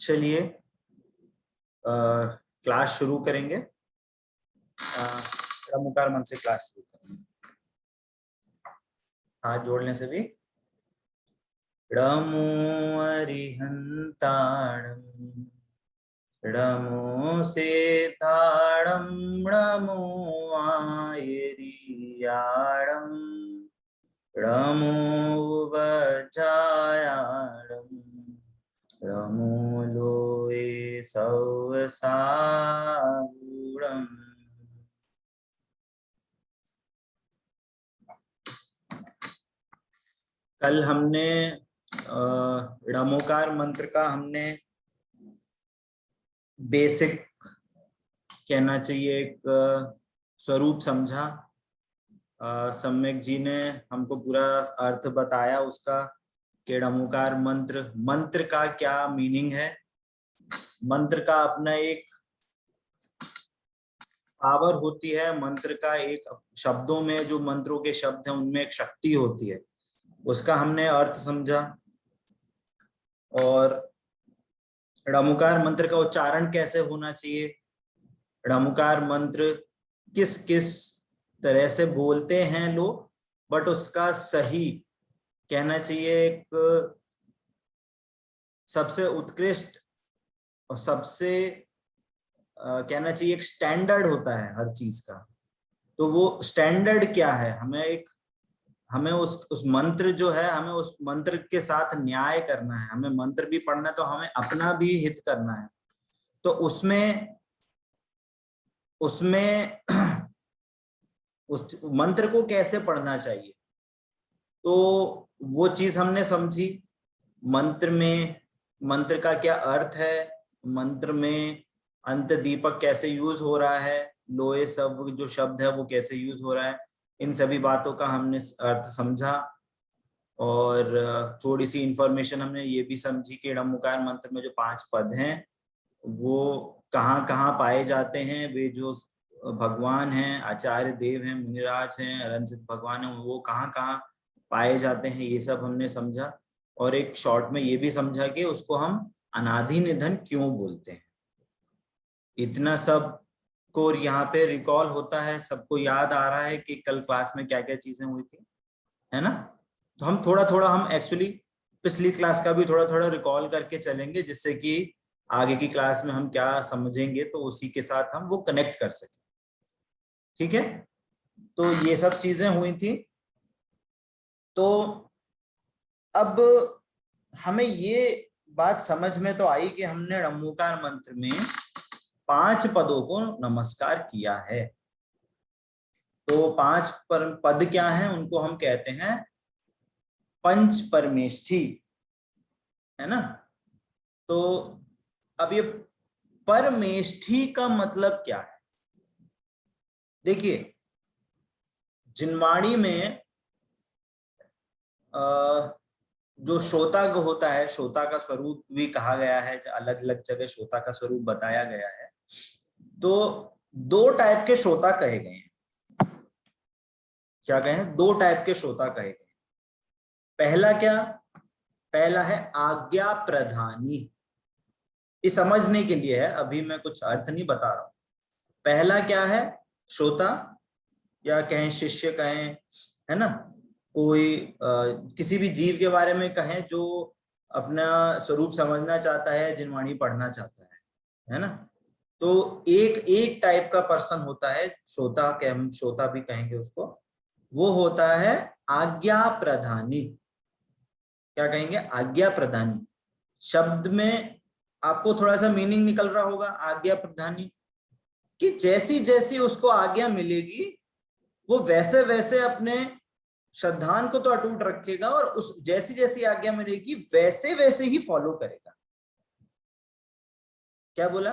चलिए क्लास शुरू करेंगे। मुकार मन से क्लास शुरू करेंगे। हाथ जोड़ने से भी ड़मो अरिहंताणम ड़मो से ताड़म ड़मो आयरियाड़म ड़मो वज्जायाड़म ड़मो लोए सवसागुणम। कल हमने ड़मोकार मंत्र का हमने बेसिक कहना चाहिए एक स्वरूप समझा। सम्यक जी ने हमको पूरा अर्थ बताया उसका कि ड़मोकार मंत्र का क्या मीनिंग है। मंत्र का अपना एक पावर होती है, मंत्र का एक शब्दों में जो मंत्रों के शब्द हैं उनमें एक शक्ति होती है, उसका हमने अर्थ समझा। और ड़मोकार मंत्र का उच्चारण कैसे होना चाहिए, ड़मोकार मंत्र किस किस तरह से बोलते हैं लोग, बट उसका सही कहना चाहिए एक सबसे उत्कृष्ट और सबसे कहना चाहिए एक स्टैंडर्ड होता है हर चीज का। तो वो स्टैंडर्ड क्या है, हमें उस मंत्र जो है, हमें उस मंत्र के साथ न्याय करना है। हमें मंत्र भी पढ़ना है तो हमें अपना भी हित करना है। तो उसमें उस मंत्र को कैसे पढ़ना चाहिए, तो वो चीज हमने समझी। मंत्र का क्या अर्थ है, मंत्र में अंत दीपक कैसे यूज हो रहा है, लोए सब जो शब्द है वो कैसे यूज हो रहा है, इन सभी बातों का हमने अर्थ समझा। और थोड़ी सी इंफॉर्मेशन हमने ये भी समझी कि ड़मोकार मंत्र में जो 5 पद हैं वो कहाँ कहाँ पाए जाते हैं। वे जो भगवान हैं, आचार्य देव हैं, मुनिराज हैं, रंजित भगवान हैं, वो कहाँ कहाँ पाए जाते हैं, ये सब हमने समझा। और एक शॉर्ट में ये भी समझा कि उसको हम अनादि निधन क्यों बोलते हैं। इतना सब को यहाँ पे रिकॉल होता है, सबको याद आ रहा है कि कल क्लास में क्या क्या चीजें हुई थी, है ना। तो हम थोड़ा थोड़ा हम एक्चुअली पिछली क्लास का भी थोड़ा थोड़ा रिकॉल करके चलेंगे, जिससे कि आगे की क्लास में हम क्या समझेंगे तो उसी के साथ हम वो कनेक्ट कर सकें। ठीक है, तो ये सब चीजें हुई थी। तो अब हमें ये बात समझ में तो आई कि हमने ड़मोकार मंत्र में 5 पदों को नमस्कार किया है। तो 5 पद क्या हैं, उनको हम कहते हैं पंच परमेष्ठी, है ना। तो अब ये परमेष्ठी का मतलब क्या है, देखिए जिनवाणी में जो श्रोता होता है, श्रोता का स्वरूप भी कहा गया है, अलग अलग जगह श्रोता का स्वरूप बताया गया है। तो 2 टाइप के श्रोता कहे गए हैं। क्या कहे, 2 टाइप के श्रोता कहे गए। पहला क्या, पहला है आज्ञा प्रधानी। ये समझने के लिए है, अभी मैं कुछ अर्थ नहीं बता रहा हूं। पहला क्या है, श्रोता या कहें शिष्य कहें, है ना, कोई किसी भी जीव के बारे में कहें जो अपना स्वरूप समझना चाहता है, जिनवाणी पढ़ना चाहता है ना। तो एक टाइप का पर्सन होता है श्रोता, के हम श्रोता भी कहेंगे उसको, वो होता है आज्ञा प्रधानी। क्या कहेंगे, आज्ञा प्रधानी। शब्द में आपको थोड़ा सा मीनिंग निकल रहा होगा आज्ञा प्रधानी, कि जैसी जैसी उसको आज्ञा मिलेगी वो वैसे वैसे अपने श्रद्धान को तो अटूट रखेगा, और उस जैसी जैसी आज्ञा मिलेगी वैसे वैसे ही फॉलो करेगा। क्या बोला,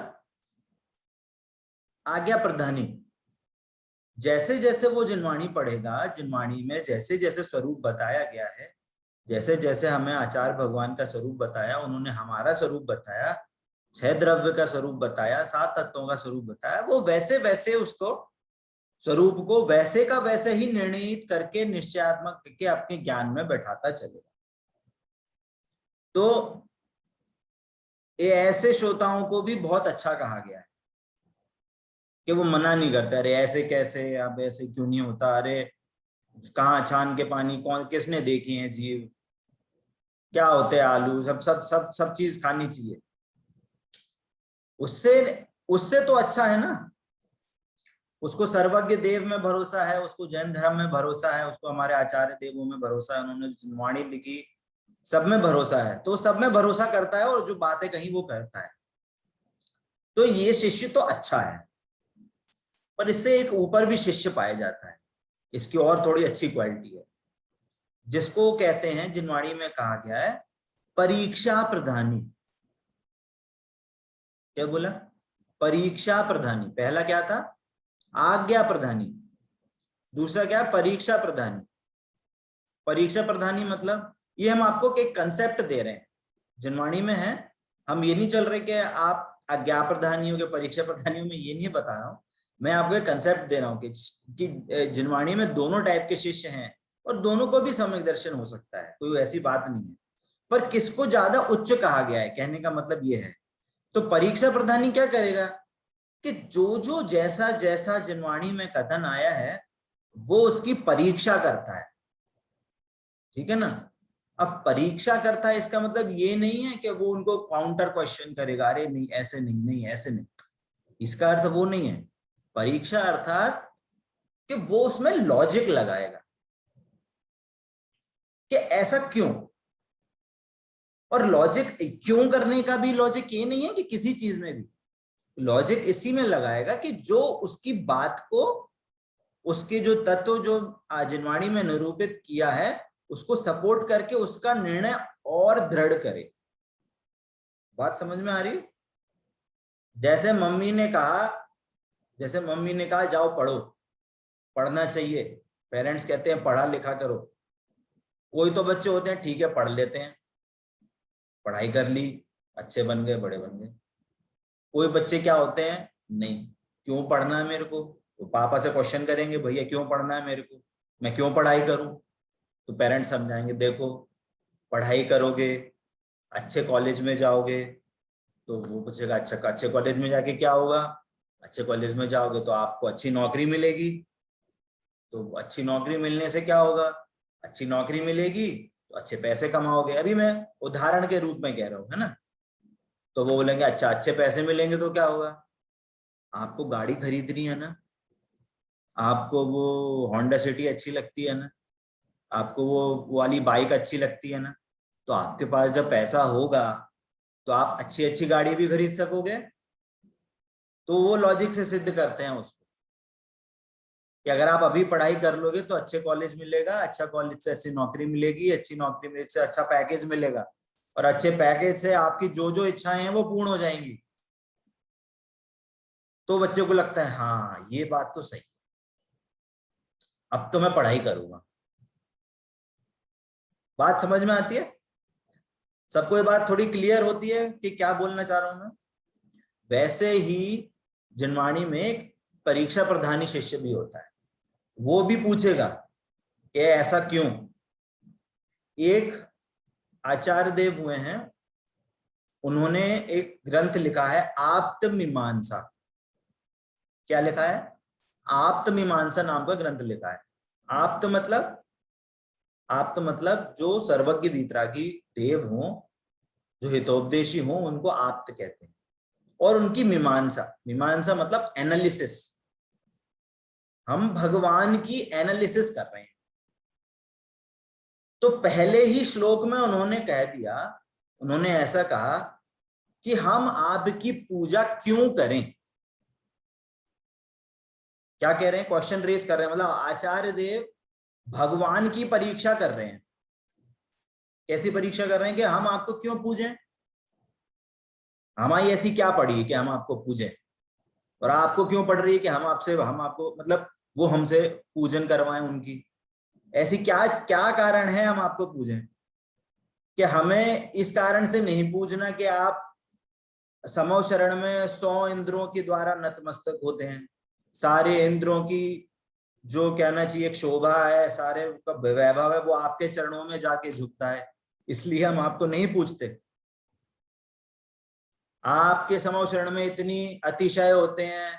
आज्ञा प्रधानी। जैसे जैसे वो जिनवाणी पढ़ेगा, जिनवाणी में जैसे जैसे स्वरूप बताया गया है, जैसे जैसे हमें आचार्य भगवान का स्वरूप बताया, उन्होंने हमारा स्वरूप बताया, 6 द्रव्य का स्वरूप बताया, 7 तत्वों का स्वरूप बताया, वो वैसे वैसे उसको स्वरूप को वैसे का वैसे ही निर्णित करके निश्चयात्मक करके अपने ज्ञान में बैठाता चलेगा। तो ये ऐसे श्रोताओं को भी बहुत अच्छा कहा गया है कि वो मना नहीं करते, अरे ऐसे कैसे, अब ऐसे क्यों नहीं होता, अरे कहाँ छान के पानी कौन किसने देखी है जीव, क्या होते हैं आलू, सब सब सब सब चीज खानी चाहिए। उससे उससे तो अच्छा है ना, उसको सर्वज्ञ देव में भरोसा है, उसको जैन धर्म में भरोसा है, उसको हमारे आचार्य देवों में भरोसा है, उन्होंने जो वाणी लिखी सब में भरोसा है, तो सब में भरोसा करता है और जो बातें कही वो करता है। तो ये शिष्य तो अच्छा है, पर इससे एक ऊपर भी शिष्य पाया जाता है, इसकी और थोड़ी अच्छी क्वालिटी है, जिसको कहते हैं, जिनवाणी में कहा गया है परीक्षा प्रधानी। क्या बोला? परीक्षा प्रधानी। पहला क्या था? आज्ञा प्रधानी। दूसरा क्या? परीक्षा प्रधानी। परीक्षा प्रधानी मतलब ये हम आपको एक कंसेप्ट दे रहे हैं, जिनवाणी में है, हम ये नहीं चल रहे कि आप आज्ञा प्रधानी हो, परीक्षा प्रधानी हो, मैं ये नहीं बता रहा हूं, मैं आपको एक कंसेप्ट दे रहा हूँ कि जिनवाणी में दोनों टाइप के शिष्य हैं और दोनों को भी सम्यक दर्शन हो सकता है, कोई ऐसी बात नहीं है, पर किसको ज्यादा उच्च कहा गया है, कहने का मतलब ये है। तो परीक्षा प्रधानी क्या करेगा कि जो जो जैसा जैसा जिनवाणी में कथन आया है वो उसकी परीक्षा करता है, ठीक है ना। अब परीक्षा करता है इसका मतलब ये नहीं है कि वो उनको काउंटर क्वेश्चन करेगा, अरे नहीं ऐसे नहीं, नहीं ऐसे नहीं, इसका अर्थ वो नहीं है। परीक्षा अर्थात कि वो उसमें लॉजिक लगाएगा कि ऐसा क्यों, और लॉजिक क्यों करने का भी लॉजिक ये नहीं है कि किसी चीज में भी लॉजिक इसी में लगाएगा कि जो उसकी बात को, उसके जो तत्व जो जिनवाणी में निरूपित किया है उसको सपोर्ट करके उसका निर्णय और दृढ़ करे। बात समझ में आ रही? जैसे मम्मी ने कहा, जैसे मम्मी ने कहा जाओ पढ़ो, पढ़ना चाहिए, पेरेंट्स कहते हैं पढ़ा लिखा करो, कोई तो बच्चे होते हैं ठीक है पढ़ लेते हैं, पढ़ाई कर ली, अच्छे बन गए, बड़े बन गए। कोई बच्चे क्या होते हैं, नहीं, क्यों पढ़ना है मेरे को, तो पापा से क्वेश्चन करेंगे, भैया क्यों पढ़ना है मेरे को, मैं क्यों पढ़ाई करूं, तो पेरेंट्स समझाएंगे देखो पढ़ाई करोगे, अच्छे कॉलेज में जाओगे, तो वो पूछेगा अच्छा अच्छे कॉलेज में जाके क्या होगा, अच्छे कॉलेज में जाओगे तो आपको अच्छी नौकरी मिलेगी, तो अच्छी नौकरी मिलने से क्या होगा, अच्छी नौकरी मिलेगी तो अच्छे पैसे कमाओगे, अभी मैं उदाहरण के रूप में कह रहा हूँ, है ना। तो वो बोलेंगे अच्छा अच्छे पैसे मिलेंगे तो क्या होगा, आपको गाड़ी खरीदनी है ना, आपको वो होंडा सिटी अच्छी लगती है ना, आपको वो वाली बाइक अच्छी लगती है ना, तो आपके पास जब पैसा होगा तो आप अच्छी अच्छी गाड़ी भी खरीद सकोगे। तो वो लॉजिक से सिद्ध करते हैं उसको कि अगर आप अभी पढ़ाई कर लोगे तो अच्छे कॉलेज मिलेगा, अच्छा कॉलेज से अच्छी नौकरी मिलेगी, अच्छी नौकरी से अच्छा पैकेज मिलेगा, और अच्छे पैकेज से आपकी जो जो इच्छाएं हैं वो पूर्ण हो जाएंगी। तो बच्चे को लगता है हाँ ये बात तो सही, अब तो मैं पढ़ाई करूंगा। बात समझ में आती है? सबको ये बात थोड़ी क्लियर होती है कि क्या बोलना चाह रहा हूं मैं? वैसे ही जिनवाणी में एक परीक्षा प्रधानी शिष्य भी होता है, वो भी पूछेगा कि ऐसा क्यों। एक आचार्य देव हुए हैं, उन्होंने एक ग्रंथ लिखा है आप्तमीमांसा। क्या लिखा है? आप्तमीमांसा नाम का ग्रंथ लिखा है। आप्त मतलब, आप्त मतलब जो सर्वज्ञ वीतरागी देव हो, जो हितोपदेशी हो, उनको आप्त कहते हैं। और उनकी मीमांसा, मीमांसा मतलब एनालिसिस, हम भगवान की एनालिसिस कर रहे हैं। तो पहले ही श्लोक में उन्होंने कह दिया, उन्होंने ऐसा कहा कि हम आपकी पूजा क्यों करें। क्या कह रहे हैं? क्वेश्चन रेज कर रहे हैं, मतलब आचार्य देव भगवान की परीक्षा कर रहे हैं। कैसी परीक्षा कर रहे हैं? कि हम आपको क्यों पूजें, हमारी ऐसी क्या पड़ी है कि हम आपको पूजें, और आपको क्यों पड़ रही है कि हम आपसे, हम आपको मतलब वो हमसे पूजन करवाएं उनकी, ऐसी क्या क्या कारण है हम आपको पूजें। कि हमें इस कारण से नहीं पूजना कि आप समव शरण में 100 इंद्रों के द्वारा नतमस्तक होते हैं, सारे इंद्रों की जो कहना चाहिए एक शोभा है, सारे का वैभव है, वो आपके चरणों में जाके झुकता है, इसलिए हम आपको नहीं पूछते। आपके समोशरण में इतनी अतिशय होते हैं,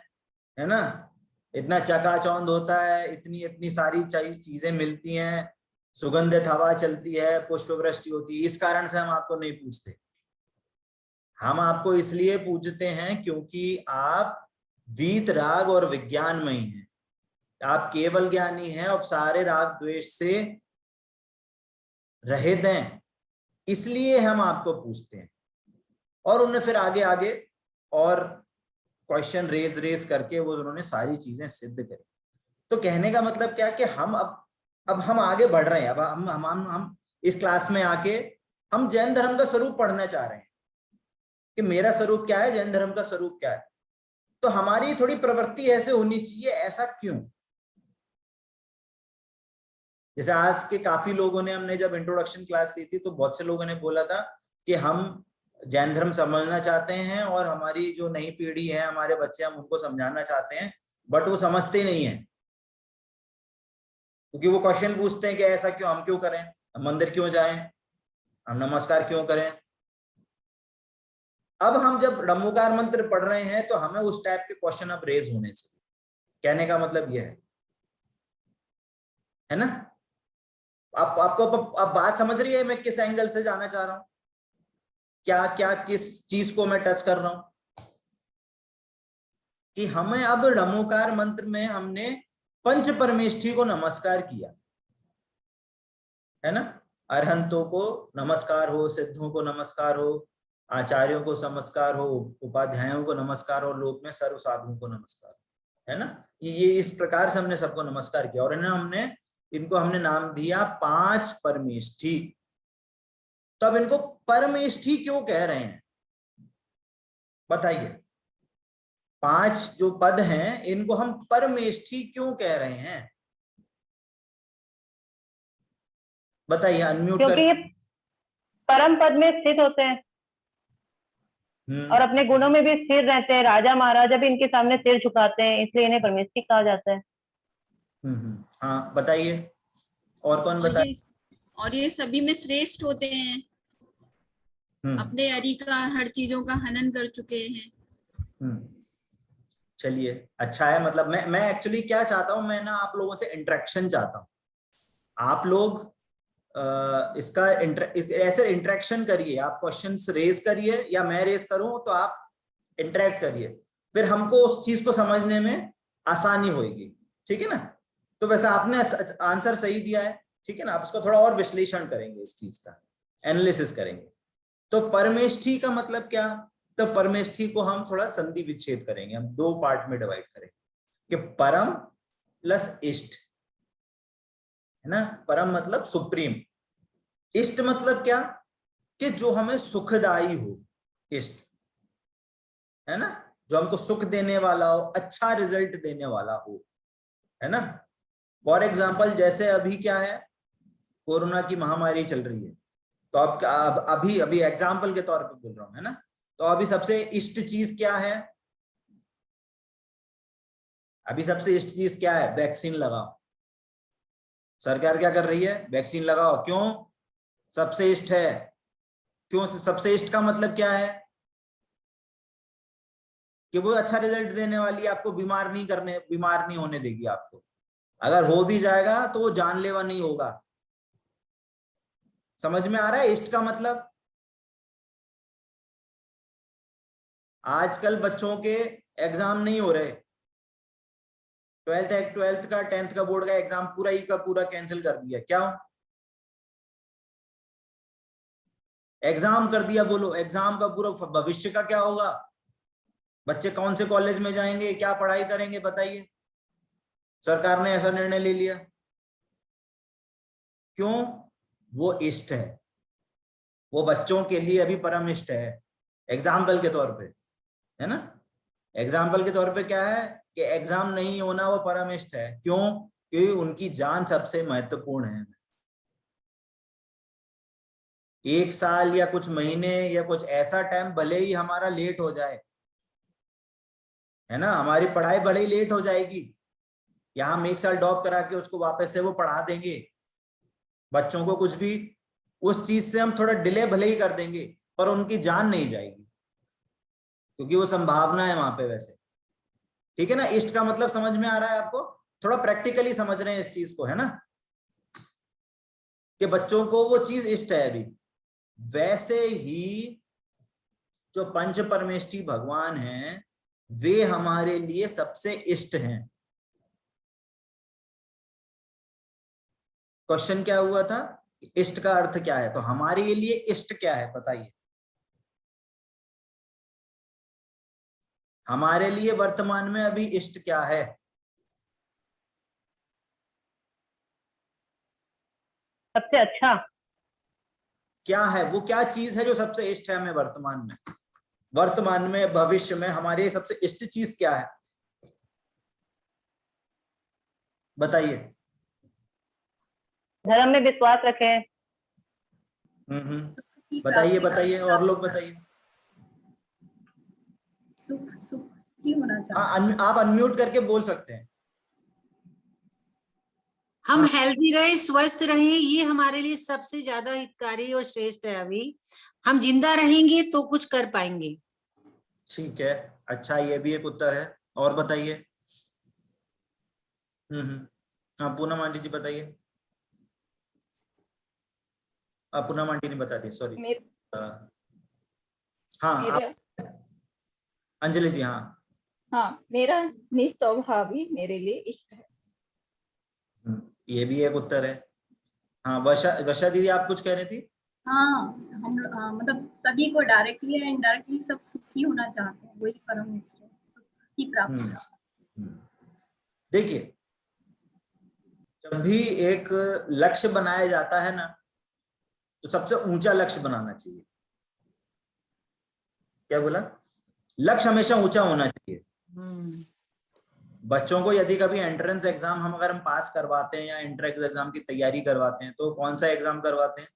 है ना, इतना चकाचौंध होता है, इतनी इतनी सारी चीजें मिलती हैं, सुगंधित हवा चलती है, पुष्प वृष्टि होती है, इस कारण से हम आपको नहीं पूछते। हम आपको इसलिए पूछते हैं क्योंकि आप वीत राग और विज्ञानमयी हैं, आप केवल ज्ञानी हैं और सारे राग द्वेष से रहित हैं, इसलिए हम आपको पूछते हैं। और उन्होंने फिर आगे आगे और क्वेश्चन रेज करके वो उन्होंने सारी चीजें सिद्ध करी। तो कहने का मतलब क्या कि हम अब हम आगे बढ़ रहे हैं। अब हम इस क्लास में आके हम जैन धर्म का स्वरूप पढ़ना चाह रहे हैं कि मेरा स्वरूप क्या है, जैन धर्म का स्वरूप क्या है। तो हमारी थोड़ी प्रवृत्ति ऐसे होनी चाहिए, ऐसा क्यों? जैसे आज के काफी लोगों ने, हमने जब इंट्रोडक्शन क्लास दी थी तो बहुत से लोगों ने बोला था कि हम जैन धर्म समझना चाहते हैं और हमारी जो नई पीढ़ी है, हमारे बच्चे, हम उनको समझाना चाहते हैं, बट वो समझते नहीं है, क्योंकि वो क्वेश्चन पूछते हैं कि ऐसा क्यों, हम क्यों करें, हम मंदिर क्यों जाएं, हम नमस्कार क्यों करें। अब हम जब ब्रह्मोकार मंत्र पढ़ रहे हैं तो हमें उस टाइप के क्वेश्चन अब रेज होने चाहिए। कहने का मतलब यह है ना? आपको आप बात समझ रही है मैं किस एंगल से जाना चाह रहा हूं, क्या क्या किस चीज को मैं टच कर रहा हूं? कि हमें अब नमोकार मंत्र में हमने पंच परमेष्ठी को नमस्कार किया, है ना, अरहंतों को नमस्कार हो, सिद्धों को नमस्कार हो, आचार्यों को नमस्कार हो, उपाध्यायों को नमस्कार हो, लोक में सर्व साधुओं को नमस्कार, है ना। ये इस प्रकार से हमने सबको नमस्कार किया और इनको हमने नाम दिया पांच परमेष्ठी। तो अब इनको परमेष्ठी क्यों कह रहे हैं बताइए? पांच जो पद हैं इनको हम परमेष्ठी क्यों कह रहे हैं बताइए, अनम्यूट कर। क्योंकि ये परम पद में स्थित होते हैं और अपने गुणों में भी स्थिर रहते हैं। राजा महाराजा भी इनके सामने सिर झुकाते हैं, इसलिए इन्हें परमेष्ठी कहा जाता है। हाँ बताइए, और कौन बताए? और ये सभी में श्रेष्ठ होते हैं, अपने अरि का हर चीजों का हनन कर चुके हैं। चलिए अच्छा है। मतलब मैं एक्चुअली क्या चाहता हूं, मैं ना आप लोगों से इंटरेक्शन चाहता हूं। आप लोग इसका ऐसे इंटरेक्शन करिए, आप क्वेश्चंस रेज करिए या मैं रेज करूं तो आप इंटरेक्ट करिए, फिर हमको उस चीज को समझने में आसानी होगी, ठीक है ना। तो वैसे आपने आंसर सही दिया है, ठीक है ना। आप इसको थोड़ा और विश्लेषण करेंगे, इस चीज का एनालिसिस करेंगे। तो परमेष्ठी का मतलब क्या? तो परमेष्ठी को हम थोड़ा संधि विच्छेद करेंगे, हम दो पार्ट में डिवाइड करेंगे कि परम प्लस इष्ट, है ना। परम मतलब सुप्रीम, इष्ट मतलब क्या कि जो हमें सुखदाई हो, इष्ट, है ना, जो हमको सुख देने वाला हो, अच्छा रिजल्ट देने वाला हो, है ना। फॉर एग्जाम्पल जैसे अभी क्या है, कोरोना की महामारी चल रही है, तो अब अभी अभी एग्जाम्पल के तौर पे बोल रहा हूं, है ना। तो अभी सबसे इष्ट चीज क्या है? अभी सबसे इष्ट चीज क्या है? वैक्सीन लगाओ। सरकार क्या कर रही है? वैक्सीन लगाओ। क्यों सबसे इष्ट है? क्यों सबसे इष्ट का मतलब क्या है? कि वो अच्छा रिजल्ट देने वाली है, आपको बीमार नहीं होने देगी आपको। अगर हो भी जाएगा तो वो जानलेवा नहीं होगा। समझ में आ रहा है इष्ट का मतलब? आजकल बच्चों के एग्जाम नहीं हो रहे, 12th का 10th का बोर्ड का एग्जाम पूरा ही का पूरा कैंसिल कर दिया। क्या एग्जाम कर दिया? बोलो एग्जाम का पूरा भविष्य का क्या होगा? बच्चे कौन से कॉलेज में जाएंगे, क्या पढ़ाई करेंगे बताइए? सरकार ने ऐसा निर्णय ले लिया। क्यों? वो इष्ट है, वो बच्चों के लिए अभी परम इष्ट है, एग्जाम्पल के तौर पे, है ना। एग्जाम्पल के तौर पे क्या है कि एग्जाम नहीं होना वो परम इष्ट है। क्यों? क्योंकि उनकी जान सबसे महत्वपूर्ण है। एक साल या कुछ महीने या कुछ ऐसा टाइम भले ही हमारा लेट हो जाए, है ना, हमारी पढ़ाई भले ही लेट हो जाएगी, या हम एक साल ड्रॉप करा के उसको वापस से वो पढ़ा देंगे बच्चों को, कुछ भी उस चीज से हम थोड़ा डिले भले ही कर देंगे, पर उनकी जान नहीं जाएगी। क्योंकि वो संभावना है वहां पे वैसे, ठीक है ना। इष्ट का मतलब समझ में आ रहा है आपको, थोड़ा प्रैक्टिकली समझ रहे हैं इस चीज को, है ना, कि बच्चों को वो चीज इष्ट है अभी। वैसे ही जो पंच परमेष्ठी भगवान हैं वे हमारे लिए सबसे इष्ट हैं। क्वेश्चन क्या हुआ था, इष्ट का अर्थ क्या है, तो हमारे लिए इष्ट क्या है बताइए। हमारे लिए वर्तमान में अभी इष्ट क्या है? सबसे अच्छा। क्या है वो, क्या चीज है जो सबसे इष्ट है हमें वर्तमान में? वर्तमान में, भविष्य में हमारे सबसे इष्ट चीज क्या है बताइए। धर्म में विश्वास रखें। बताइए बताइए, और लोग बताइए। सुख सुख ही होना चाहिए। हाँ, आप अनम्यूट करके बोल सकते हैं। हम हेल्दी रहे, स्वस्थ रहे, ये हमारे लिए सबसे ज्यादा हितकारी और श्रेष्ठ है। अभी हम जिंदा रहेंगे तो कुछ कर पाएंगे। ठीक है, अच्छा, ये भी एक उत्तर है। और बताइए। हाँ, पूनम आंटी जी बताइए। पूनम आंटी ने बता दिया, सॉरी। हाँ, अंजलि जी। हाँ, मेरा निस्वभाव ही मेरे लिए इष्ट है। ये भी एक उत्तर है। हाँ, वर्षा दीदी आप कुछ कह रही थी। हाँ, हम मतलब सभी को डायरेक्टली या इनडायरेक्टली सब सुखी होना चाहते हैं, वही परम इष्ट है, सुख की प्राप्ति। देखिए, जब भी एक लक्ष्य बनाया जाता है ना, तो सबसे ऊंचा लक्ष्य बनाना चाहिए। क्या बोला? लक्ष्य हमेशा ऊंचा होना चाहिए। बच्चों को यदि कभी एंट्रेंस एग्जाम अगर हम पास करवाते हैं या एंट्रेंस एग्जाम की तैयारी करवाते हैं, तो कौन सा एग्जाम करवाते हैं?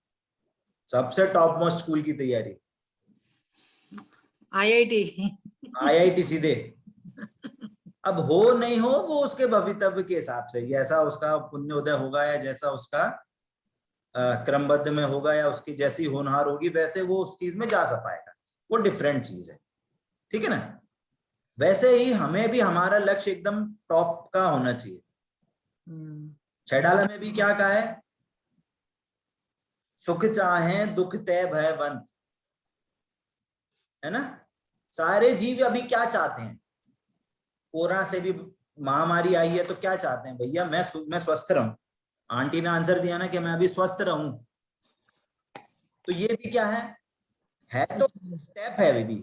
सबसे टॉप मोस्ट स्कूल की तैयारी, आईआईटी सीधे। अब हो नहीं हो वो उसके भवितव्य के हिसाब से, जैसा उसका पुण्योदय होगा या जैसा उसका क्रमबद्ध में होगा या उसकी जैसी होनहार होगी, वैसे वो उस चीज में जा पाएगा, वो डिफरेंट चीज है, ठीक है ना। वैसे ही हमें भी हमारा लक्ष्य एकदम टॉप का होना चाहिए। छैडाला में भी क्या कहा है? सुख चाहे दुख तय भयवंत, है ना। सारे जीव अभी क्या चाहते हैं? कोरोना से भी महामारी आई है तो क्या चाहते हैं भैया? मैं स्वस्थ रहूं। आंटी ने आंसर दिया ना कि मैं अभी स्वस्थ रहूं। तो ये भी क्या है तो स्टेप है अभी,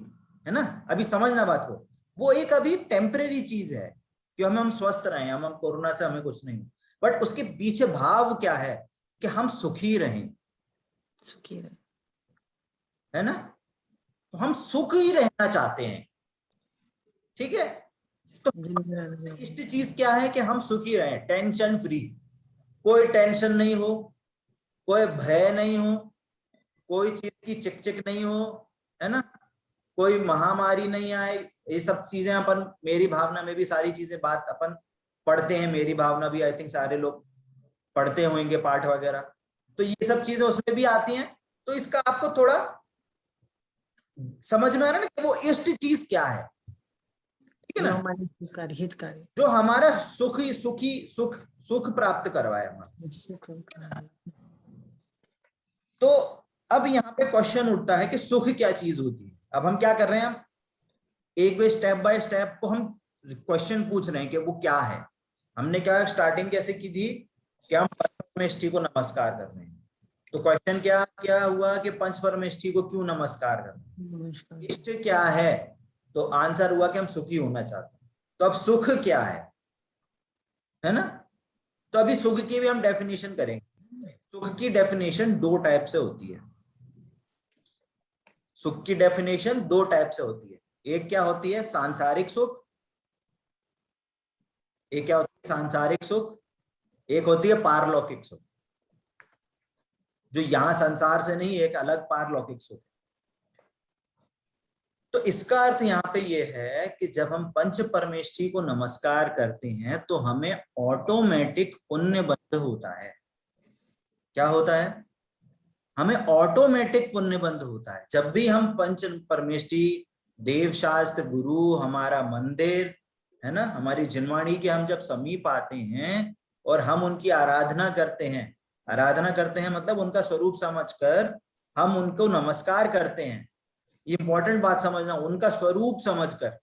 है ना। अभी समझना बात को, वो एक अभी टेम्परेरी चीज है कि हम स्वस्थ रहे, हम कोरोना से हमें कुछ नहीं, बट उसके पीछे भाव क्या है कि हम सुखी रहें, है ना। तो हम सुख ही रहना चाहते हैं, ठीक है। तो इष्ट चीज क्या है कि हम सुखी रहें, टेंशन फ्री, कोई टेंशन नहीं हो, कोई भय नहीं हो, कोई चीज की चिक नहीं हो, है ना, कोई महामारी नहीं आए। ये सब चीजें अपन, मेरी भावना में भी सारी चीजें बात अपन पढ़ते हैं, मेरी भावना भी आई थिंक सारे लोग पढ़ते होंगे पाठ वगैरह, तो ये सब चीजें उसमें भी आती हैं। तो इसका आपको थोड़ा समझ में आ रहा है ना कि वो इष्ट चीज क्या है, ठीक है ना, हितकारी जो हमारा सुख प्राप्त करवाए हमारा। तो अब यहाँ पे क्वेश्चन उठता है कि सुख क्या चीज होती है। अब हम क्या कर रहे हैं, हम एक वे स्टेप बाय स्टेप को हम क्वेश्चन पूछ रहे हैं कि वो क्या है। हमने क्या स्टार्टिंग कैसे की थी कि हम परमेष्ठी को नमस्कार कर रहे हैं। तो क्वेश्चन क्या हुआ कि पंच परमेष्ठी को क्यों नमस्कार करना, इष्ट क्या है? तो आंसर हुआ कि हम सुखी होना चाहते हैं। तो अब सुख क्या है ना। तो अभी सुख की भी हम डेफिनेशन करेंगे। सुख की डेफिनेशन दो टाइप से होती है। सुख की डेफिनेशन दो टाइप से होती है। एक क्या होती है? सांसारिक सुख। एक क्या होती है? सांसारिक सुख। एक होती है पारलौकिक सुख, जो यहां संसार से नहीं, एक अलग पारलौकिक सुख। तो इसका अर्थ यहाँ पे ये है कि जब हम पंच परमेष्ठी को नमस्कार करते हैं तो हमें ऑटोमेटिक पुण्य बंध होता है। क्या होता है? हमें ऑटोमेटिक पुण्य बंध होता है। जब भी हम पंच परमेष्ठी देव शास्त्र, गुरु, हमारा मंदिर है ना, हमारी जिनवाणी के हम जब समीप आते हैं और हम उनकी आराधना करते हैं, आराधना करते हैं मतलब उनका स्वरूप समझकर हम उनको नमस्कार करते हैं। ये इंपॉर्टेंट बात समझना, उनका स्वरूप समझकर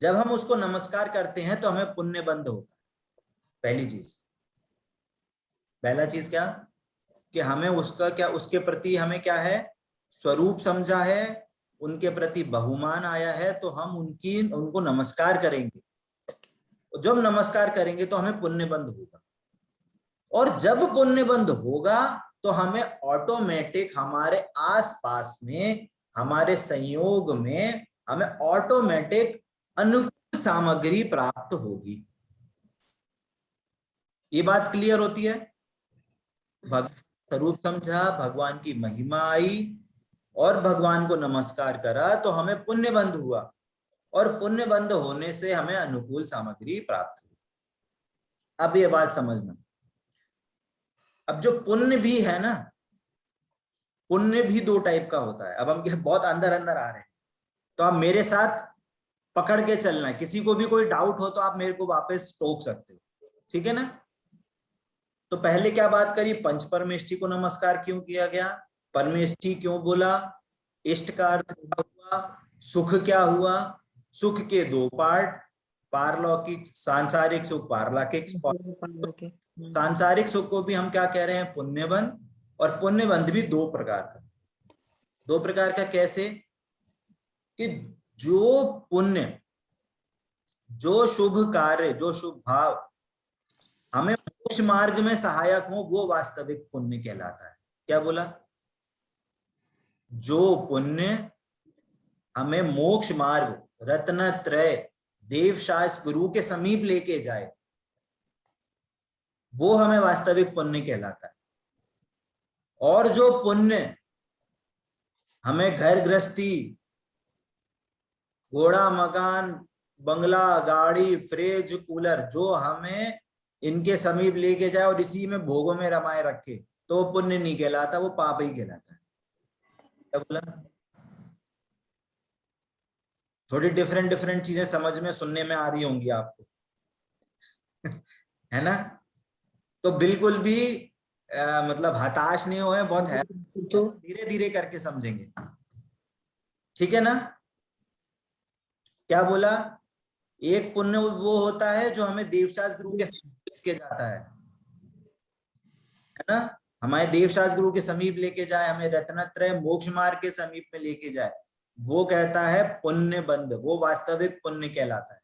जब हम उसको नमस्कार करते हैं तो हमें पुण्य बंध होता है। पहली चीज, पहला चीज क्या कि हमें उसका क्या, उसके प्रति हमें क्या है, स्वरूप समझा है, उनके प्रति बहुमान आया है, तो हम उनको नमस्कार करेंगे। जब नमस्कार करेंगे तो हमें पुण्य बंध होगा, और जब पुण्य बंध होगा तो हमें ऑटोमेटिक हमारे आसपास में, हमारे संयोग में हमें ऑटोमेटिक अनुकूल सामग्री प्राप्त होगी। ये बात क्लियर होती है? स्वरूप समझा, भगवान की महिमा आई और भगवान को नमस्कार करा तो हमें पुण्य बंध हुआ, और पुण्य बंध होने से हमें अनुकूल सामग्री प्राप्त हुई। अब ये बात समझना, अब जो पुण्य भी है ना, पुण्य भी दो टाइप का होता है। अब हम बहुत अंदर अंदर आ रहे हैं, तो आप मेरे साथ पकड़ के चलना है। किसी को भी कोई डाउट हो तो आप मेरे को वापस टोक सकते हो, ठीक है ना? तो पहले क्या बात करी, पंच परमेष्ठी को नमस्कार क्यों किया गया, परमेष्ठी क्यों बोला, इष्ट का अर्थ क्या हुआ, सुख क्या हुआ, सुख के दो पार्ट, पारलौकिक सांसारिक सुख, पारलौकिक। सांसारिक सुख को भी हम क्या कह रहे हैं, पुण्यबंध, और पुण्यबंध भी दो प्रकार का। दो प्रकार का कैसे कि जो पुण्य, जो शुभ कार्य, जो शुभ भाव हमें मोक्ष मार्ग में सहायक हो, वो वास्तविक पुण्य कहलाता है। क्या बोला? जो पुण्य हमें मोक्ष मार्ग, रत्नत्रय, देव शास्त्र, गुरु के समीप लेके जाए, वो हमें वास्तविक पुण्य कहलाता है। और जो पुण्य हमें घर गृहस्थी, घोड़ा, मकान, बंगला, गाड़ी, फ्रिज, कूलर, जो हमें इनके समीप लेके जाए और इसी में भोगों में रमाए रखे, तो वो पुण्य नहीं कहलाता, वो पाप ही कहलाता है। क्या बोला? थोड़ी डिफरेंट चीजें समझ में, सुनने में आ रही होंगी आपको है ना? तो बिल्कुल भी मतलब हताश नहीं हुए, बहुत है, धीरे धीरे करके समझेंगे, ठीक है ना? क्या बोला? एक पुण्य वो होता है जो हमें देवशास्त्र गुरु के समीप लेके जाता है ना, हमारे देवशास्त्र गुरु के समीप लेके जाए, हमें रत्नत्रय मोक्ष मार्ग के समीप में लेके जाए, वो कहता है पुण्य बंध, वो वास्तविक पुण्य कहलाता है।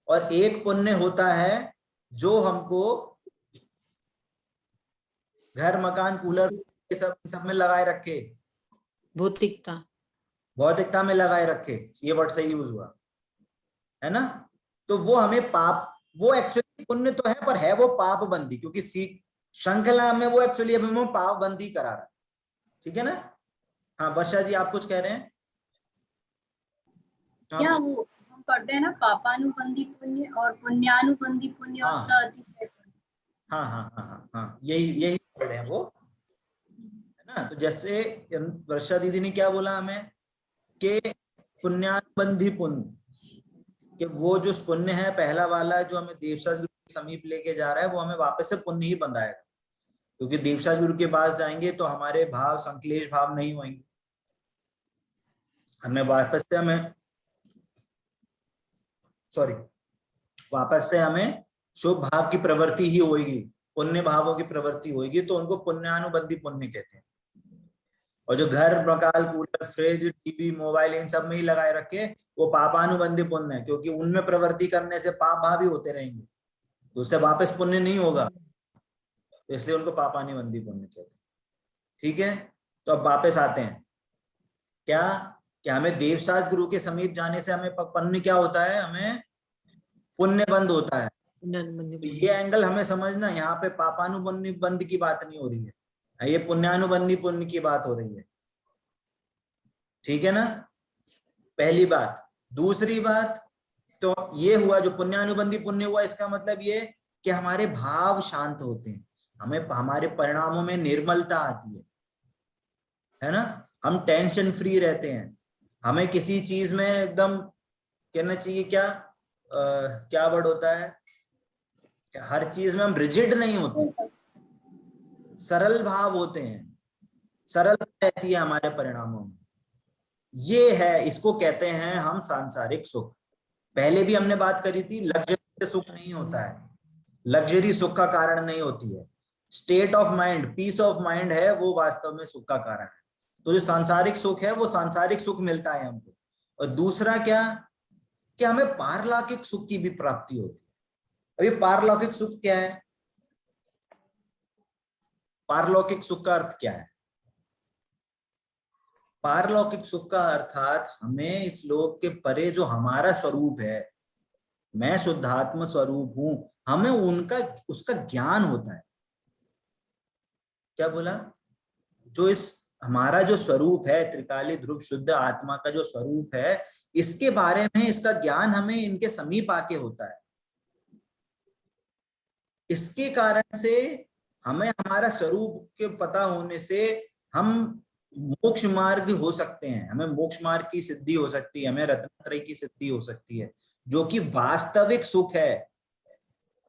और एक पुण्य होता है जो हमको घर, मकान, कूलर, सब में लगाए रखे, भौतिकता में लगाए रखे, ये वर्ड सही यूज हुआ है ना? तो वो हमें पाप, वो एक्चुअली पुण्य तो है, पर है वो पाप बंदी, क्योंकि श्रृंखला में वो एक्चुअली अभी वो पाप बंदी करा रहा है, ठीक है ना? हाँ वर्षा जी, आप कुछ कह रहे हैं? क्या वो हम पढ़ते हैं ना, पापानुबंधी पुण्य और पुण्यानुबंधी पुण्य और सअतिशय पुण्य। हाँ हाँ हाँ हाँ हाँ, यही पढ़े हैं वो, है ना? तो जैसे वर्षा दीदी ने क्या बोला हमें कि पुण्यानुबंधी पुण्य, कि वो जो पुण्य है पहला वाला जो हमें देवशास्त्र गुरु के समीप लेके जा रहा है, वो हमें वापस से पुण्य ही बंधाएगा, क्योंकि देवशास्त्र गुरु के पास जाएंगे तो हमारे भाव संक्लेश भाव नहीं होंगे, हमें वापस से हमें शुभ भाव की प्रवृत्ति ही होगी, पुण्य भावों की प्रवृत्ति होगी, तो उनको पुण्यानुबंधी पुण्य कहते हैं। और जो घर, मकान, कूलर, फ्रिज, टीवी, मोबाइल, इन सब में ही लगाए रखे, वो पापानुबंधी पुण्य है, क्योंकि उनमें प्रवृत्ति करने से पाप भावी होते रहेंगे, तो उससे वापस पुण्य नहीं होगा, तो इसलिए उनको पापानुबंधी पुण्य कहते हैं, ठीक है? तो अब वापस आते हैं, क्या कि हमें देवशास्त्र गुरु के समीप जाने से हमें पुण्य क्या होता है, हमें पुण्य बंद होता है। तो ये एंगल हमें समझना, यहाँ पे पापानुबंधी बंद की बात नहीं हो रही है, ये पुण्यानुबंधी पुण्य की बात हो रही है, ठीक है ना? पहली बात। दूसरी बात, तो ये हुआ जो पुण्यानुबंधी पुण्य हुआ, इसका मतलब ये कि हमारे भाव शांत होते हैं, हमें हमारे परिणामों में निर्मलता आती है ना? हम टेंशन फ्री रहते हैं, हमें किसी चीज में एकदम कहना चाहिए क्या क्या वर्ड होता है, हर चीज में हम रिजिड नहीं होते, सरल भाव होते हैं, सरलता रहती है हमारे परिणामों में। ये है, इसको कहते हैं हम सांसारिक सुख। पहले भी हमने बात करी थी, लग्जरी सुख नहीं होता है, लग्जरी सुख का कारण नहीं होती है। State of mind, peace of mind है वो वास्तव में सुख का कारण है। तो जो सांसारिक सुख है वो सांसारिक सुख मिलता है हमको। और दूसरा क्या, कि हमें पारलौकिक सुख की भी प्राप्ति होती है। अभी पारलौकिक सुख क्या है, पारलौकिक सुख का अर्थ क्या है? पारलौकिक सुख का अर्थात हमें इस लोक के परे जो हमारा स्वरूप है, मैं शुद्धात्म स्वरूप हूं, हमें उनका उसका ज्ञान होता है। क्या बोला? जो इस हमारा जो स्वरूप है, त्रिकाली ध्रुव शुद्ध आत्मा का जो स्वरूप है, इसके बारे में इसका ज्ञान हमें इनके समीप आके होता है। इसके कारण से हमें हमारा स्वरूप के पता होने से हम मोक्ष मार्ग हो सकते हैं, हमें मोक्ष मार्ग की सिद्धि हो सकती है, हमें रत्नत्रय की सिद्धि हो सकती है, जो कि वास्तविक सुख है।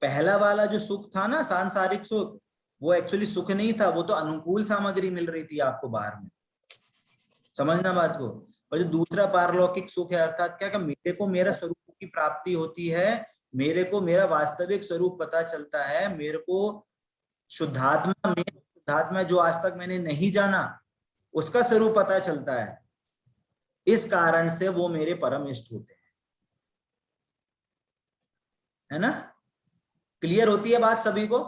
पहला वाला जो सुख था ना, सांसारिक सुख, वो एक्चुअली सुख नहीं था, वो तो अनुकूल सामग्री मिल रही थी आपको बाहर में, समझना बात को। और जो दूसरा पारलौकिक सुख है, अर्थात क्या, मेरे को मेरा स्वरूप की प्राप्ति होती है, मेरे को मेरा वास्तविक स्वरूप पता चलता है, मेरे को शुद्धात्मा जो आज तक मैंने नहीं जाना उसका स्वरूप पता चलता है। इस कारण से वो मेरे परम इष्ट होते हैं, है ना? क्लियर होती है बात सभी को?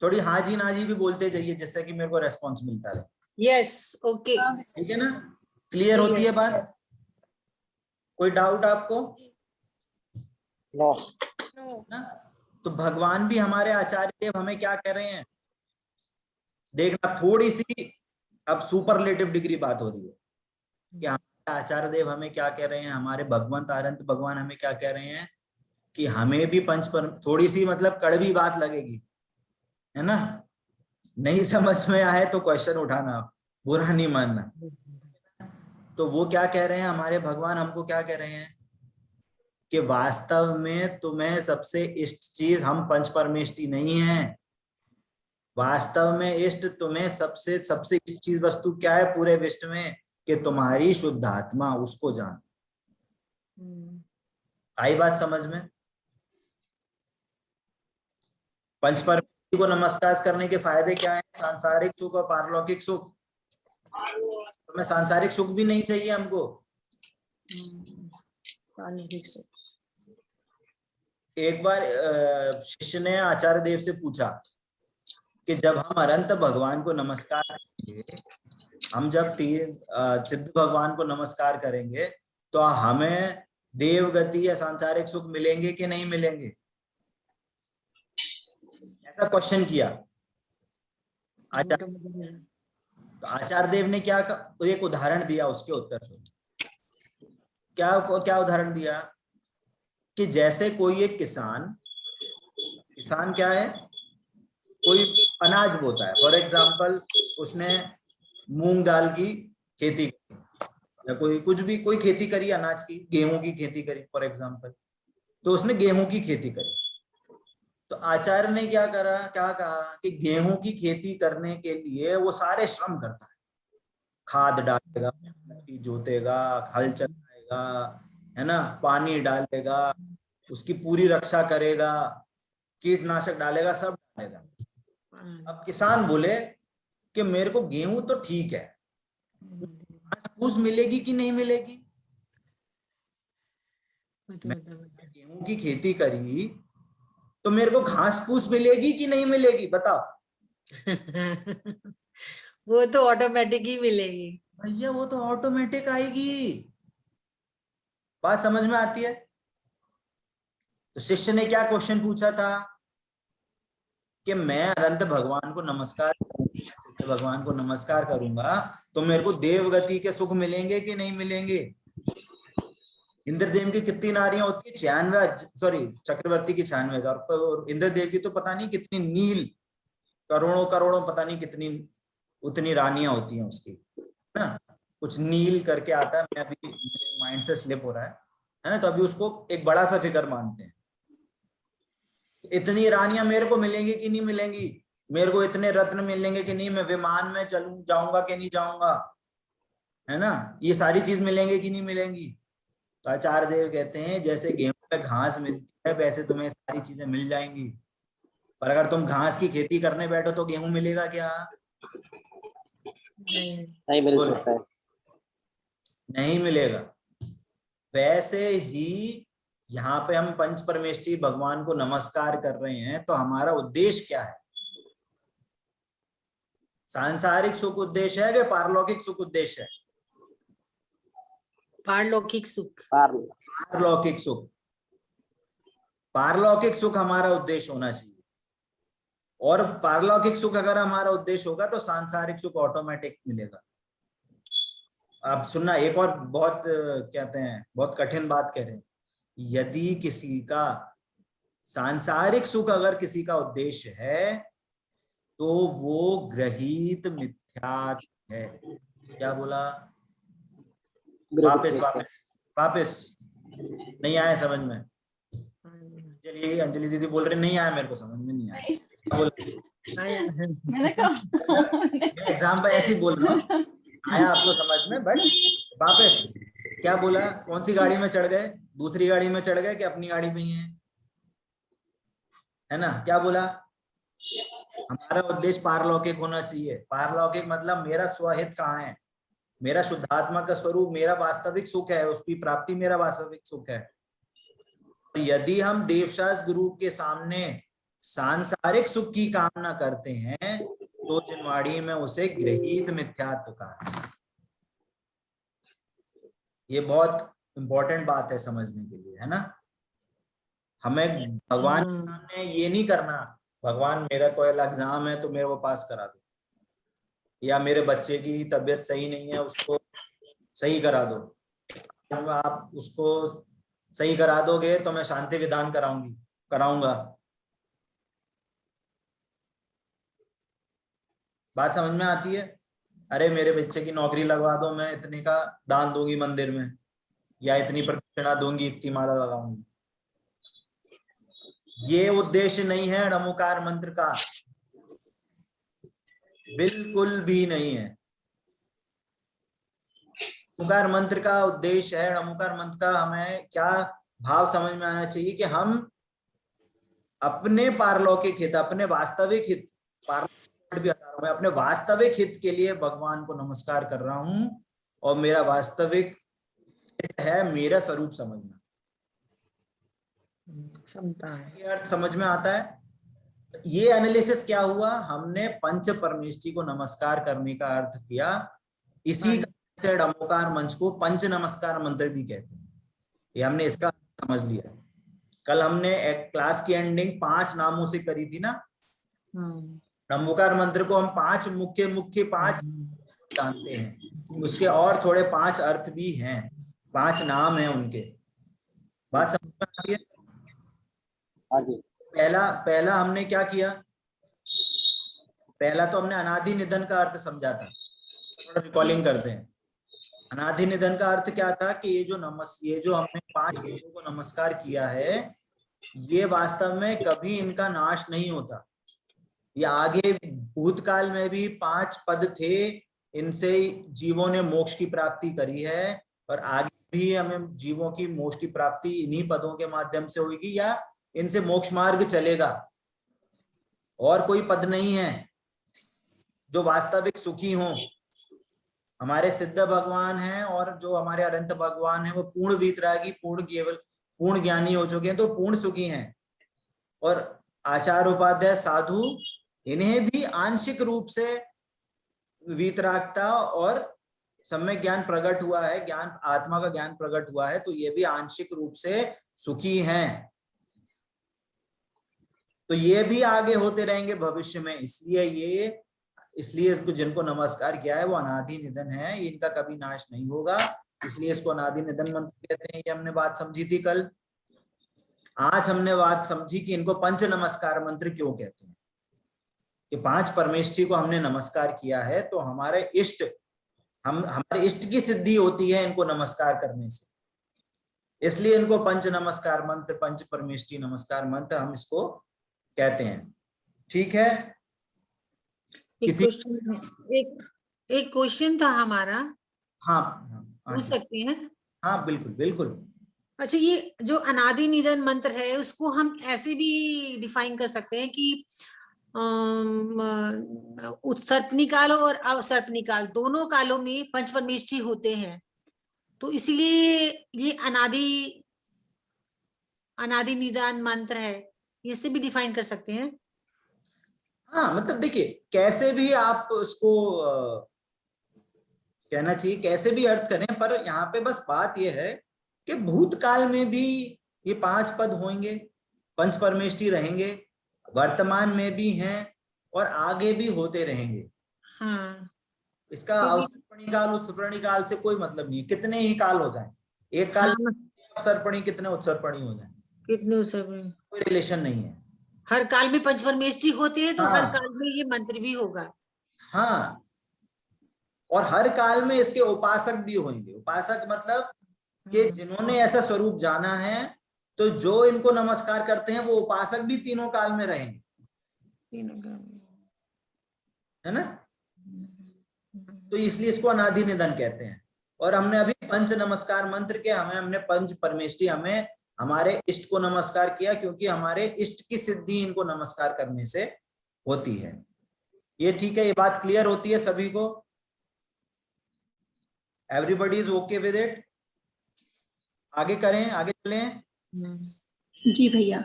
थोड़ी हाँ जी ना जी भी बोलते जाइए, जिससे कि मेरे को रेस्पॉन्स मिलता रहे। यस, ओके, ठीक है ना? क्लियर होती है बात? कोई डाउट आपको? ना? तो भगवान भी हमारे आचार्य देव हमें क्या कह रहे हैं, देखना थोड़ी सी अब सुपरलेटिव डिग्री बात हो रही है कि हमारे आचार्य देव हमें क्या कह रहे हैं, हमारे भगवंत अनंत भगवान हमें क्या कह रहे हैं कि हमें भी पंच पर, थोड़ी सी मतलब कड़वी बात लगेगी, है ना? नहीं समझ में आए तो क्वेश्चन उठाना, बुरा नहीं मानना। तो वो क्या कह रहे हैं, हमारे भगवान हमको क्या कह रहे हैं कि वास्तव में तुम्हें सबसे इष्ट चीज हम पंच परमेष्टि नहीं है, वास्तव में इष्ट तुम्हें सबसे इष्ट चीज वस्तु क्या है पूरे विश्व में, कि तुम्हारी शुद्ध आत्मा, उसको जान। आई बात समझ में? पंच परमेष्टि को नमस्कार करने के फायदे क्या है? सांसारिक सुख और पारलौकिक सुख। तो मैं सांसारिक सुख भी नहीं चाहिए हमको। एक बार शिष्य ने आचार्य देव से पूछा कि जब हम अनंत भगवान को नमस्कार करेंगे, हम जब सिद्ध भगवान को नमस्कार करेंगे, तो हमें देव गति या सांसारिक सुख मिलेंगे कि नहीं मिलेंगे? ऐसा क्वेश्चन किया आचार्य देव ने क्या एक उदाहरण दिया उसके उत्तर से। क्या उदाहरण दिया कि जैसे कोई एक किसान क्या है, कोई अनाज बोता है, फॉर एग्जाम्पल उसने मूंग दाल की खेती या कोई खेती करी अनाज की, गेहूं की खेती करी फॉर एग्जाम्पल, तो उसने गेहूं की खेती करी। तो आचार्य ने क्या कहा कि गेहूं की खेती करने के लिए वो सारे श्रम करता है, खाद डालेगा, मिट्टी जोतेगा, हल चलाएगा, है ना, पानी डालेगा, उसकी पूरी रक्षा करेगा, कीटनाशक डालेगा, सब डालेगा। अब किसान बोले कि मेरे को गेहूं तो ठीक है, घास फूस मिलेगी कि नहीं मिलेगी? गेहूं की खेती करी तो मेरे को घास फूस मिलेगी कि नहीं मिलेगी, बताओ? वो तो ऑटोमेटिक ही मिलेगी भैया, वो तो ऑटोमेटिक आएगी। बात समझ में आती है? तो शिष्य ने क्या क्वेश्चन पूछा था कि मैं अनंत भगवान को नमस्कार, सिद्ध भगवान को नमस्कार करूंगा तो मेरे को देवगति के सुख मिलेंगे कि नहीं मिलेंगे? इंद्रदेव की कितनी नारियां होती है? 96, चक्रवर्ती की 96, और इंद्रदेव की तो पता नहीं कितनी नील, करोड़ों पता नहीं कितनी, उतनी रानियां होती हैं उसकी, ना? कुछ नील करके आता है, मैं अभी माइंड से स्लिप हो रहा है ना, तो अभी उसको एक बड़ा सा फिगर मानते हैं। इतनी रानियां मेरे को मिलेंगी कि नहीं मिलेंगी, मेरे को इतने रत्न मिलेंगे कि नहीं, मैं विमान में चलूं जाऊंगा कि नहीं जाऊंगा, है ना, ये सारी चीज मिलेंगे कि नहीं मिलेंगी। तो आचार्य देव कहते हैं जैसे गेहूं में घास मिलती है वैसे तुम्हें सारी चीजें मिल जाएंगी, पर अगर तुम घास की खेती करने बैठो तो गेहूं मिलेगा क्या? नहीं मिल सकता है, नहीं मिलेगा। वैसे ही यहाँ पे हम पंच परमेष्ठी भगवान को नमस्कार कर रहे हैं, तो हमारा उद्देश्य क्या है? सांसारिक सुख उद्देश्य है कि पारलौकिक सुख उद्देश्य है? पारलौकिक सुख। पारलौकिक सुख। पारलौकिक सुख हमारा उद्देश्य होना चाहिए, और पारलौकिक सुख अगर हमारा उद्देश्य होगा तो सांसारिक सुख ऑटोमेटिक मिलेगा। आप सुनना, एक और बहुत कहते हैं बहुत कठिन बात कह रहे हैं, यदि किसी का सांसारिक सुख अगर किसी का उद्देश्य है तो वो ग्रहित मिथ्या है। क्या बोला? वापस वापस वापस, नहीं आया समझ में? चलिए अंजलि दीदी बोल रहे नहीं आया, मेरे को समझ में नहीं आया। मैंने कहा एग्जाम्पल ऐसे ही बोल रहा हूँ, आया आपको समझ में, बट वापस क्या बोला? कौन सी गाड़ी में चढ़ गए? दूसरी गाड़ी में चढ़ गए कि अपनी गाड़ी में ही है ना? क्या बोला? हमारा उद्देश्य पारलौकिक होना चाहिए। पारलौकिक मतलब मेरा स्वहित कहाँ है, मेरा शुद्धात्मा का स्वरूप मेरा वास्तविक सुख है, उसकी प्राप्ति मेरा वास्तविक सुख है। यदि हम देवशास गुरु के सामने सांसारिक सुख की कामना करते हैं तो जिनवाड़ी में उसे गृहीत मिथ्यात्व कहा। ये बहुत इंपॉर्टेंट बात है समझने के लिए, है ना। हमें भगवान के सामने ये नहीं करना, भगवान मेरा कोई एग्जाम है तो मेरे को पास करा दो, या मेरे बच्चे की तबीयत सही नहीं है उसको सही करा दो। जब आप उसको सही करा दोगे तो मैं शांति विधान कराऊंगा। बात समझ में आती है? अरे मेरे बच्चे की नौकरी लगवा दो, मैं इतने का दान दूंगी मंदिर में, या इतनी प्रदक्षिणा दूंगी, इतनी माला लगाऊंगी। ये उद्देश्य नहीं है नमोकार मंत्र का, बिल्कुल भी नहीं है। नमोकार मंत्र का उद्देश्य है, नमोकार मंत्र का हमें क्या भाव समझ में आना चाहिए कि हम अपने पारलौकिक हित, अपने वास्तविक हित, मैं अपने वास्तविक हित के लिए भगवान को नमस्कार कर रहा हूं, और मेरा वास्तविक हित है मेरा स्वरूप समझना। ये अर्थ समझ में आता है? ये एनालिसिस क्या हुआ? हमने पंच परमेष्ठी को नमस्कार करने का अर्थ किया, इसी से नमोकार मंच को पंच नमस्कार मंत्र भी कहते हैं। ये हमने इसका समझ लिया। कल हमने एक क्लास की एंडिंग 5 नामों से करी थी ना। नमोकार मंत्र को हम 5 मुख्य 5 जानते हैं, उसके और थोड़े 5 अर्थ भी हैं, 5 नाम हैं उनके। बात समझ में आती है? पहला हमने क्या किया? पहला तो हमने अनादि निधन का अर्थ समझा था, थोड़ा रिकॉलिंग करते हैं। अनादि निधन का अर्थ क्या था कि ये जो हमने 5 लोगों को नमस्कार किया है, ये वास्तव में कभी इनका नाश नहीं होता। ये आगे भूतकाल में भी 5 पद थे, इनसे जीवों ने मोक्ष की प्राप्ति करी है, और आगे भी हमें जीवों की मोक्ष की प्राप्ति इन्हीं पदों के माध्यम से होगी, या इनसे मोक्ष मार्ग चलेगा। और कोई पद नहीं है जो वास्तविक सुखी हो। हमारे सिद्ध भगवान हैं और जो हमारे अनंत भगवान हैं वो पूर्ण वीतरागी, पूर्ण ज्ञानी हो चुके हैं, तो पूर्ण सुखी हैं। और आचार्य उपाध्याय साधु, इन्हें भी आंशिक रूप से वीतरागता और सम्यक ज्ञान प्रकट हुआ है, ज्ञान आत्मा का ज्ञान प्रकट हुआ है, तो ये भी आंशिक रूप से सुखी हैं। तो ये भी आगे होते रहेंगे भविष्य में। इसलिए इसको जिनको नमस्कार किया है वो अनादि निधन है, इनका कभी नाश नहीं होगा, इसलिए इसको अनादि निधन मंत्र कहते हैं। ये हमने बात समझी थी कल। आज हमने बात समझी कि इनको पंच नमस्कार मंत्र क्यों कहते हैं, कि 5 परमेष्ठी को हमने नमस्कार किया है तो हमारे इष्ट हमारे इष्ट की सिद्धि होती है इनको नमस्कार करने से, इसलिए इनको पंच नमस्कार मंत्र, पंच परमेष्टि नमस्कार मंत्र हम इसको कहते हैं। ठीक है, एक क्वेश्चन था हमारा, हाँ पूछ सकते हैं? हाँ बिल्कुल बिल्कुल। अच्छा, ये जो अनादि निधन मंत्र है उसको हम ऐसे भी डिफाइन कर सकते हैं कि उत्सर्पणी काल और अवसर्पणी काल दोनों कालों में पंच परमेष्ठी होते हैं, तो इसलिए ये अनादि निदान मंत्र है, इससे भी डिफाइन कर सकते हैं। हाँ मतलब देखिए, कैसे भी आप उसको कहना चाहिए, कैसे भी अर्थ करें, पर यहाँ पे बस बात यह है कि भूतकाल में भी ये 5 पद होंगे, पंच परमेष्ठी रहेंगे, वर्तमान में भी हैं और आगे भी होते रहेंगे। हाँ, इसका अवसर्पणी काल उत्सर्पणी काल से कोई मतलब नहीं है, कितने ही काल हो जाए, एक काल अवसर्पणी कितने उत्सर्पणी हो जाए, कितने उत्सर्पणी, कोई रिलेशन नहीं है। हर काल में पंच परमेष्ठी होती है, तो हाँ, हर काल में ये मंत्र भी होगा। हाँ, और हर काल में इसके उपासक भी होंगे। उपासक मतलब कि जिन्होंने ऐसा स्वरूप जाना है, तो जो इनको नमस्कार करते हैं वो उपासक भी तीनों काल में रहेंगे, है ना। तो इसलिए इसको अनादि निधन कहते हैं। और हमने अभी पंच नमस्कार मंत्र के हमने पंच परमेष्ठी, हमें हमारे इष्ट को नमस्कार किया, क्योंकि हमारे इष्ट की सिद्धि इनको नमस्कार करने से होती है। ये ठीक है, ये बात क्लियर होती है सभी को? Everybody is okay with it? आगे करें, आगे चलें? जी भैया।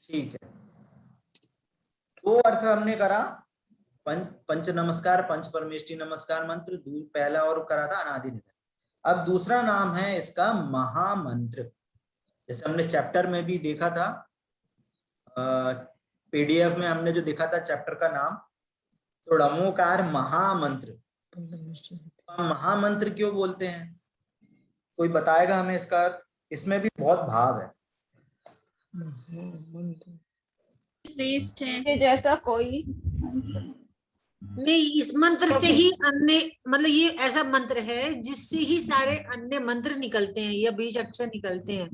ठीक है, 2 अर्थ हमने करा, पंच नमस्कार, पंच परमेष्ठी नमस्कार मंत्र, पहला और करा था अनादि निधन। अब दूसरा नाम है इसका महामंत्र। जैसे हमने चैप्टर में भी देखा था, पीडीएफ में हमने जो देखा था चैप्टर का नाम, तो ड़मोकार महामंत्र। महामंत्र क्यों बोलते हैं, कोई बताएगा हमें इसका अर्थ? इसमें भी बहुत भाव है। श्रेष्ठ है जैसा कोई नहीं, इस मंत्र से ही अन्य, मतलब ये ऐसा मंत्र है जिससे ही सारे अन्य मंत्र निकलते हैं, या बीज अक्षर निकलते हैं।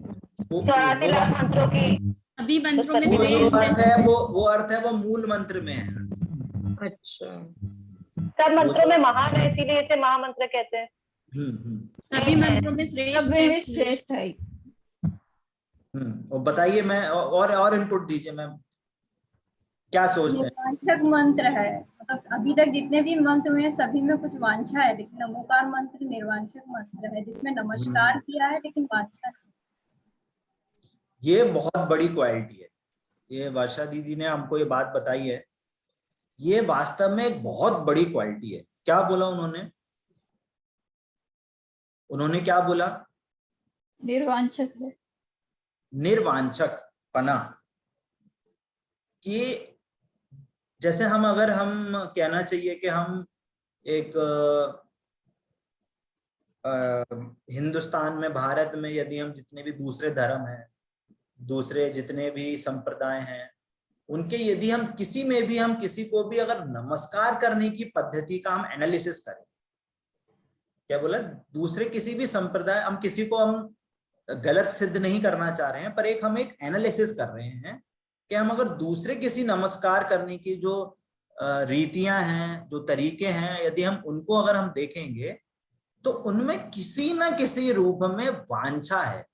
84 लाख मंत्रों की सभी मंत्रों में वो जो श्रेष्ठ अर्थ है वो अर्थ है वो मूल मंत्र में है। अच्छा, सब मंत्रों में महान है, इसीलिए इसे महामंत्र कहते हैं। सभी मंत्रों में श्रेष्ठ है। और बताइए, मैं और इनपुट दीजिए, मैं क्या सोचते हैं? निर्वांछक मंत्र है, मतलब अभी तक जितने भी मंत्र हुए हैं सभी में कुछ वांछा है, लेकिन नमोकार मंत्र निर्वांछक मंत्र है जिसमें नमस्कार किया है लेकिन वांछा नहीं। ये बहुत बड़ी क्वालिटी है, ये वर्षा दीदी ने हमको ये बात बताई है, ये वास्तव में एक बहुत बड़ी क्वालिटी है। क्या बोला उन्होंने क्या बोला? निर्वांछक है, निर्वांछक पना। कि जैसे हम कहना चाहिए कि हम एक हिंदुस्तान में, भारत में, यदि हम जितने भी दूसरे धर्म हैं, दूसरे जितने भी संप्रदाय हैं, उनके यदि हम किसी में भी हम किसी को भी अगर नमस्कार करने की पद्धति का हम एनालिसिस करें, क्या बोला, दूसरे किसी भी संप्रदाय, हम किसी को हम गलत सिद्ध नहीं करना चाह रहे हैं, पर हम एक एनालिसिस कर रहे हैं कि हम अगर दूसरे किसी नमस्कार करने की जो रीतियां हैं, जो तरीके हैं, यदि हम उनको अगर हम देखेंगे तो उनमें किसी ना किसी रूप में वांछा है।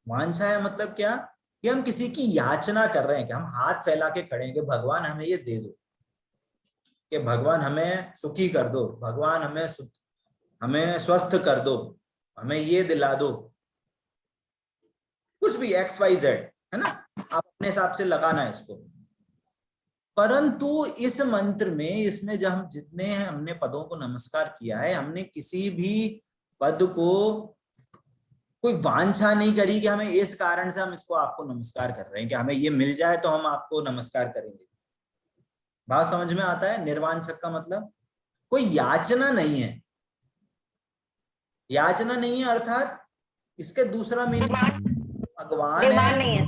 वांछा है मतलब क्या, कि हम किसी की याचना कर रहे हैं, कि हम हाथ फैला के खड़े हैं कि भगवान हमें ये दे दो, कि भगवान हमें सुखी कर दो, भगवान हमें स्वस्थ कर दो, हमें ये दिला दो, कुछ भी XYZ, है ना, आप अपने हिसाब से लगाना है इसको। परंतु इस मंत्र में, इसमें जब हम जितने हैं हमने पदों को नमस्कार किया है, हमने किसी भी पद को कोई वांछा नहीं करी कि हमें इस कारण से हम इसको आपको नमस्कार कर रहे हैं, कि हमें ये मिल जाए तो हम आपको नमस्कार करेंगे। बात समझ में आता है? निर्वांछक का मतलब कोई याचना नहीं है, याचना नहीं है, अर्थात इसके दूसरा मीनिंग भगवान डिमांड नहीं है,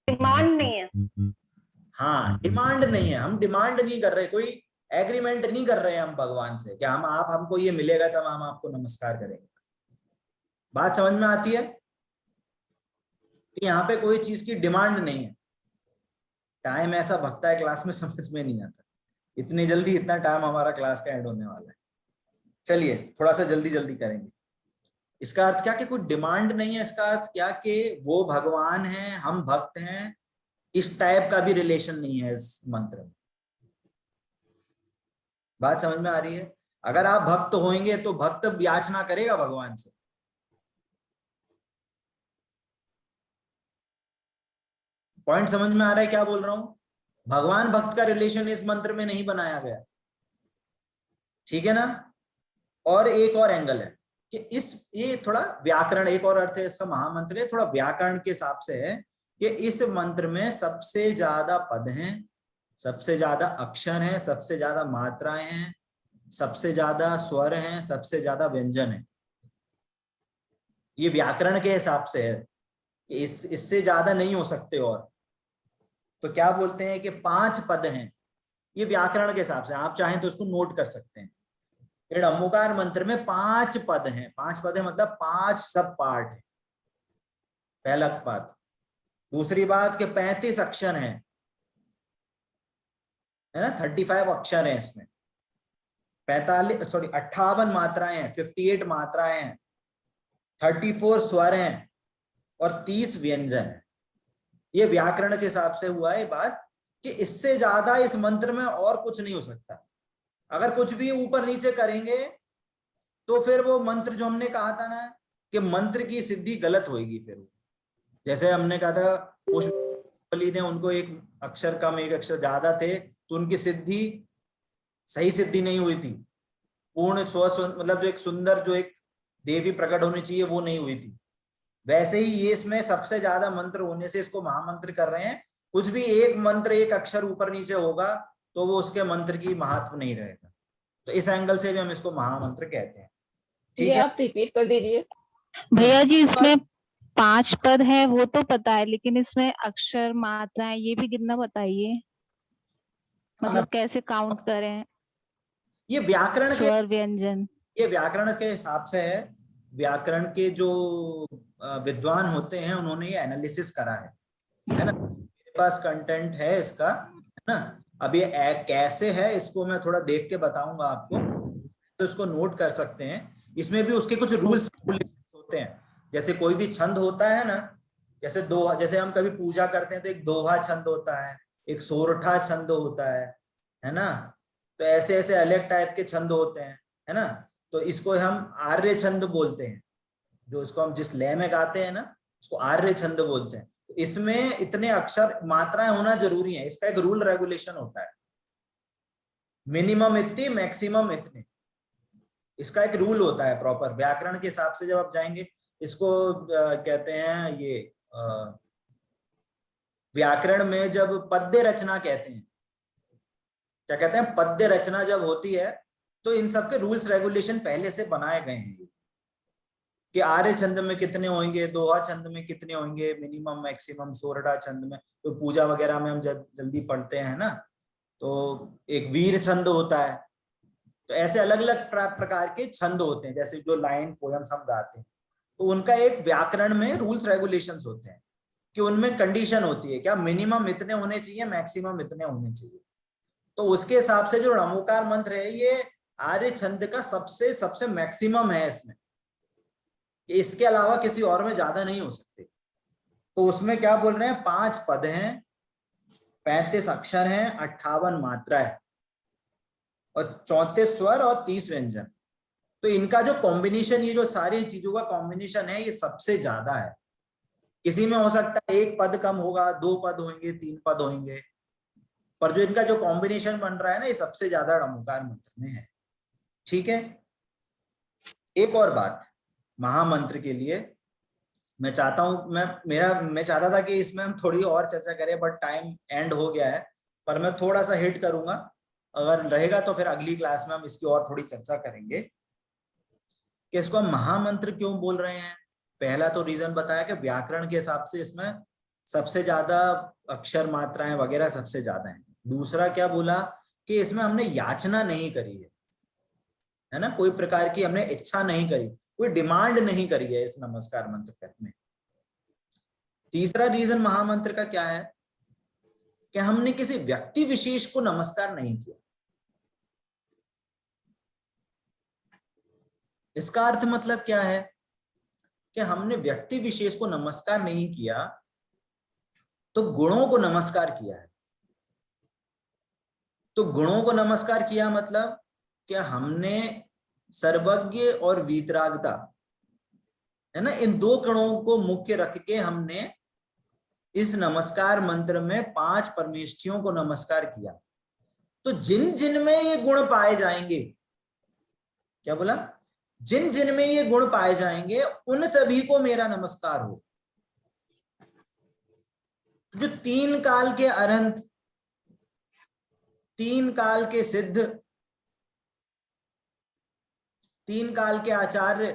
डिमांड नहीं है। हाँ, डिमांड नहीं है, हम डिमांड नहीं कर रहे, कोई एग्रीमेंट नहीं कर रहे हैं हम भगवान से कि हम आप हमको ये मिलेगा तब हम आपको नमस्कार करेंगे। बात समझ में आती है कि यहाँ पे कोई चीज की डिमांड नहीं है। टाइम ऐसा भगता है क्लास में, समझ में नहीं आता इतनी जल्दी, इतना टाइम हमारा क्लास का एंड होने वाला है। चलिए थोड़ा सा जल्दी जल्दी करेंगे। इसका अर्थ क्या कि कोई डिमांड नहीं है, इसका अर्थ क्या कि वो भगवान है, हम भक्त हैं, इस टाइप का भी रिलेशन नहीं है इस मंत्र में। बात समझ में आ रही है? अगर आप भक्त होंगे तो भक्त याचना करेगा भगवान से। पॉइंट समझ में आ रहा है क्या बोल रहा हूं? भगवान भक्त का रिलेशन इस मंत्र में नहीं बनाया गया, ठीक है ना। और एक और एंगल है कि ये थोड़ा व्याकरण, एक और अर्थ है इसका महामंत्र है, थोड़ा व्याकरण के हिसाब से है कि इस मंत्र में सबसे ज्यादा पद हैं, सबसे ज्यादा अक्षर हैं, सबसे ज्यादा मात्राएं हैं, सबसे ज्यादा स्वर हैं, सबसे ज्यादा व्यंजन है। ये व्याकरण के हिसाब से है कि इससे ज्यादा नहीं हो सकते। और तो क्या बोलते हैं कि 5 पद हैं, ये व्याकरण के हिसाब से, आप चाहें तो उसको नोट कर सकते हैं। ऋणमुकार मंत्र में 5 पद हैं। 5 पद है मतलब 5 सब पार्ट है। पहला बात। दूसरी बात कि 35 अक्षर हैं, है ना, 35 अक्षर हैं इसमें। 58 मात्राएं हैं, 58 मात्राएं हैं, 34 स्वर हैं और 30 व्यंजन है। ये व्याकरण के हिसाब से हुआ है बात कि इससे ज्यादा इस मंत्र में और कुछ नहीं हो सकता। अगर कुछ भी ऊपर नीचे करेंगे तो फिर वो मंत्र जो हमने कहा था ना कि मंत्र की सिद्धि गलत होगी। फिर जैसे हमने कहा था पुष्पबली ने, उनको एक अक्षर कम एक अक्षर ज्यादा थे तो उनकी सिद्धि सही सिद्धि नहीं हुई थी। पूर्ण मतलब जो एक सुंदर, जो एक देवी प्रकट होनी चाहिए वो नहीं हुई थी। वैसे ही ये इसमें सबसे ज्यादा मंत्र होने से इसको महामंत्र कर रहे हैं। कुछ भी एक मंत्र एक अक्षर ऊपर नीचे होगा तो वो उसके मंत्र की महत्व नहीं रहेगा। तो इस एंगल से भी हम इसको महामंत्र कहते हैं। ठीक है, आप रिपीट कर दीजिए भैया जी। इसमें 5 पद है वो तो पता है, लेकिन इसमें अक्षर मात्राएं ये भी गिनना बताइए, मतलब कैसे काउंट करें। ये व्याकरण के स्वर व्यंजन, ये व्याकरण के हिसाब से है। व्याकरण के जो विद्वान होते हैं उन्होंने ये एनालिसिस करा है ना। मेरे पास कंटेंट है इसका, है ना। अब ये कैसे है इसको मैं थोड़ा देख के बताऊंगा आपको, तो इसको नोट कर सकते हैं। इसमें भी उसके कुछ रूल्स होते हैं। जैसे कोई भी छंद होता है ना, जैसे दोहा, जैसे हम कभी पूजा करते हैं तो एक दोहा छंद होता है, एक सोरठा छंद होता है ना। तो ऐसे ऐसे अलग टाइप के छंद होते हैं, है ना। तो इसको हम आर्य छंद बोलते हैं। जो इसको हम जिस लय में गाते हैं ना उसको आर्य छंद बोलते हैं। तो इसमें इतने अक्षर मात्राएं होना जरूरी है। इसका एक रूल रेगुलेशन होता है, मिनिमम इतनी, मैक्सिमम इतने। इसका एक रूल होता है प्रॉपर व्याकरण के हिसाब से। जब आप जाएंगे इसको कहते हैं ये व्याकरण में जब पद्य रचना कहते हैं, क्या कहते हैं, पद्य रचना जब होती है तो इन सब के रूल्स रेगुलेशन पहले से बनाए गए हैं कि आर्य छंद में कितने होंगे, दोहा छंद में कितने होंगे, मिनिमम मैक्सिमम, सोरठा छंद में तो पूजा वगैरह में हम जल्दी पढ़ते हैं ना, तो एक वीर छंद होता है। तो ऐसे अलग अलग प्रकार के छंद होते हैं, जैसे जो लाइन पोयम्स हम गाते हैं तो उनका एक व्याकरण में रूल्स रेगुलेशंस होते हैं कि उनमें कंडीशन होती है क्या मिनिमम इतने होने चाहिए, मैक्सिमम इतने होने चाहिए। तो उसके हिसाब से जो णमुकार मंत्र है ये आर्य छंद का सबसे मैक्सिमम है इसमें, कि इसके अलावा किसी और में ज्यादा नहीं हो सकते। तो उसमें क्या बोल रहे हैं, 5 पद हैं, 35 अक्षर हैं, 58 मात्रा है और 34 स्वर और 30 व्यंजन। तो इनका जो कॉम्बिनेशन, ये जो सारी चीजों का कॉम्बिनेशन है ये सबसे ज्यादा है। किसी में हो सकता है 1 पद कम होगा, 2 पद होंगे, 3 पद होंगे, पर जो इनका जो कॉम्बिनेशन बन रहा है ना ये सबसे ज्यादा णमुकार मंत्र में है। ठीक है। एक और बात महामंत्र के लिए मैं चाहता हूं, मैं चाहता था कि इसमें हम थोड़ी और चर्चा करें, बट टाइम एंड हो गया है, पर मैं थोड़ा सा हिट करूंगा। अगर रहेगा तो फिर अगली क्लास में हम इसकी और थोड़ी चर्चा करेंगे कि इसको हम महामंत्र क्यों बोल रहे हैं। पहला तो रीजन बताया कि व्याकरण के हिसाब से इसमें सबसे ज्यादा अक्षर मात्राएं वगैरह सबसे ज्यादा हैं। दूसरा क्या बोला कि इसमें हमने याचना नहीं करी है ना, कोई प्रकार की हमने इच्छा नहीं करी, कोई डिमांड नहीं करी है इस नमस्कार मंत्र में। तीसरा रीजन महामंत्र का क्या है कि हमने किसी व्यक्ति विशेष को नमस्कार नहीं किया। इसका अर्थ मतलब क्या है कि हमने व्यक्ति विशेष को नमस्कार नहीं किया तो गुणों को नमस्कार किया है। तो गुणों को नमस्कार किया मतलब कि हमने सर्वज्ञ और वीतरागता है ना, इन दो गुणों को मुख्य रख के हमने इस नमस्कार मंत्र में 5 परमेष्ठियों को नमस्कार किया। तो जिन जिन में ये गुण पाए जाएंगे, क्या बोला, जिन जिन में ये गुण पाए जाएंगे उन सभी को मेरा नमस्कार हो। जो 3 काल के अनंत, 3 काल के सिद्ध, 3 काल के आचार्य,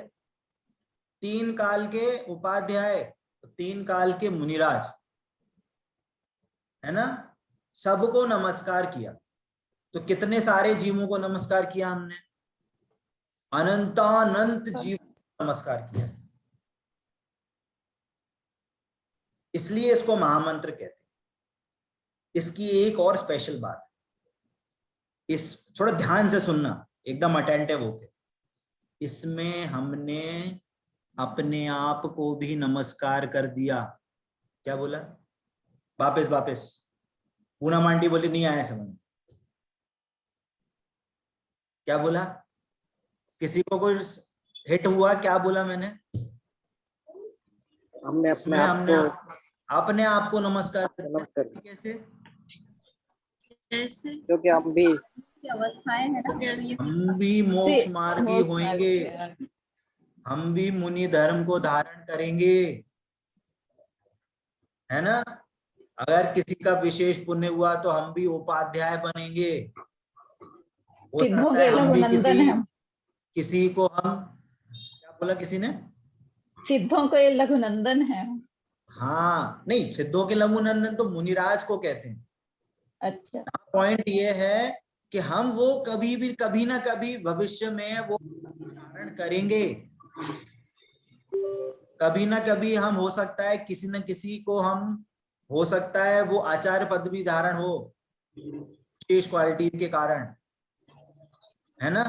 3 काल के उपाध्याय, 3 काल के मुनिराज, है ना, सबको नमस्कार किया। तो कितने सारे जीवों को नमस्कार किया हमने, अनंतानंत जीव को नमस्कार किया। इसलिए इसको महामंत्र कहते हैं। इसकी एक और स्पेशल बात, इस थोड़ा ध्यान से सुनना, एकदम अटेंटिव होके, इसमें हमने अपने आप को भी नमस्कार कर दिया। क्या बोला, वापस पूनम आंटी बोली नहीं आया समझ। क्या बोला, किसी को कोई हिट हुआ, क्या बोला मैंने, हमने अपने आप को नमस्कार कैसे, ऐसे क्योंकि हम भी अवस्थाएं है ना, हम भी मोक्ष मार्गी होंगे, हम भी मुनि धर्म को धारण करेंगे, है ना। अगर किसी का विशेष पुण्य हुआ तो हम भी उपाध्याय बनेंगे। हो सकता है हम भी किसी को हम, क्या बोला किसी ने, सिद्धों को ये लघुनंदन है। हाँ नहीं, सिद्धों के लघुनंदन तो मुनिराज को कहते हैं। अच्छा, पॉइंट ये है कि हम वो कभी भी कभी ना कभी भविष्य में वो धारण करेंगे। कभी ना कभी हम, हो सकता है किसी न किसी को हम, हो सकता है वो आचार्य पद भी धारण हो विशेष क्वालिटी के कारण, है ना,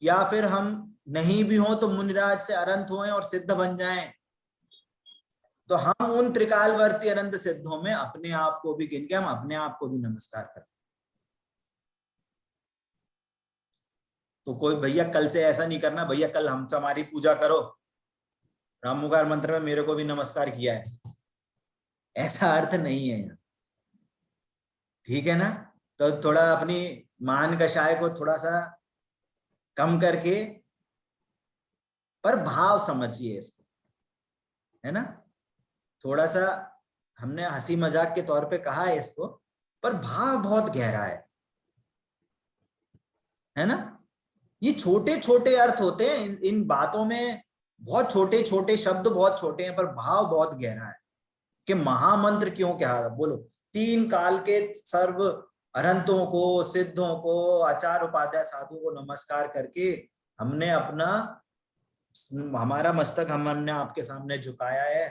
या फिर हम नहीं भी हो तो मुनिराज से अनंत होएं और सिद्ध बन जाएं। तो हम उन त्रिकालवर्ती अनंत सिद्धों में अपने आप को भी गिन के हम अपने आप को भी नमस्कार करें। तो कोई भैया कल से ऐसा नहीं करना, भैया कल हम हमारी पूजा करो, राममुखार मंत्र में मेरे को भी नमस्कार किया है, ऐसा अर्थ नहीं है यहाँ, ठीक है ना। तो थोड़ा अपनी मान कषाय को थोड़ा सा कम करके, पर भाव समझिए इसको, है ना। थोड़ा सा हमने हंसी मजाक के तौर पे कहा है इसको, पर भाव बहुत गहरा है ना। ये छोटे छोटे अर्थ होते हैं इन बातों में, बहुत छोटे छोटे शब्द, बहुत छोटे हैं, पर भाव बहुत गहरा है कि महामंत्र क्यों कहा। बोलो, 3 काल के सर्व अनंतों को, सिद्धों को, आचार्य उपाध्याय साधु को नमस्कार करके हमने हमारा मस्तक हमने आपके सामने झुकाया है।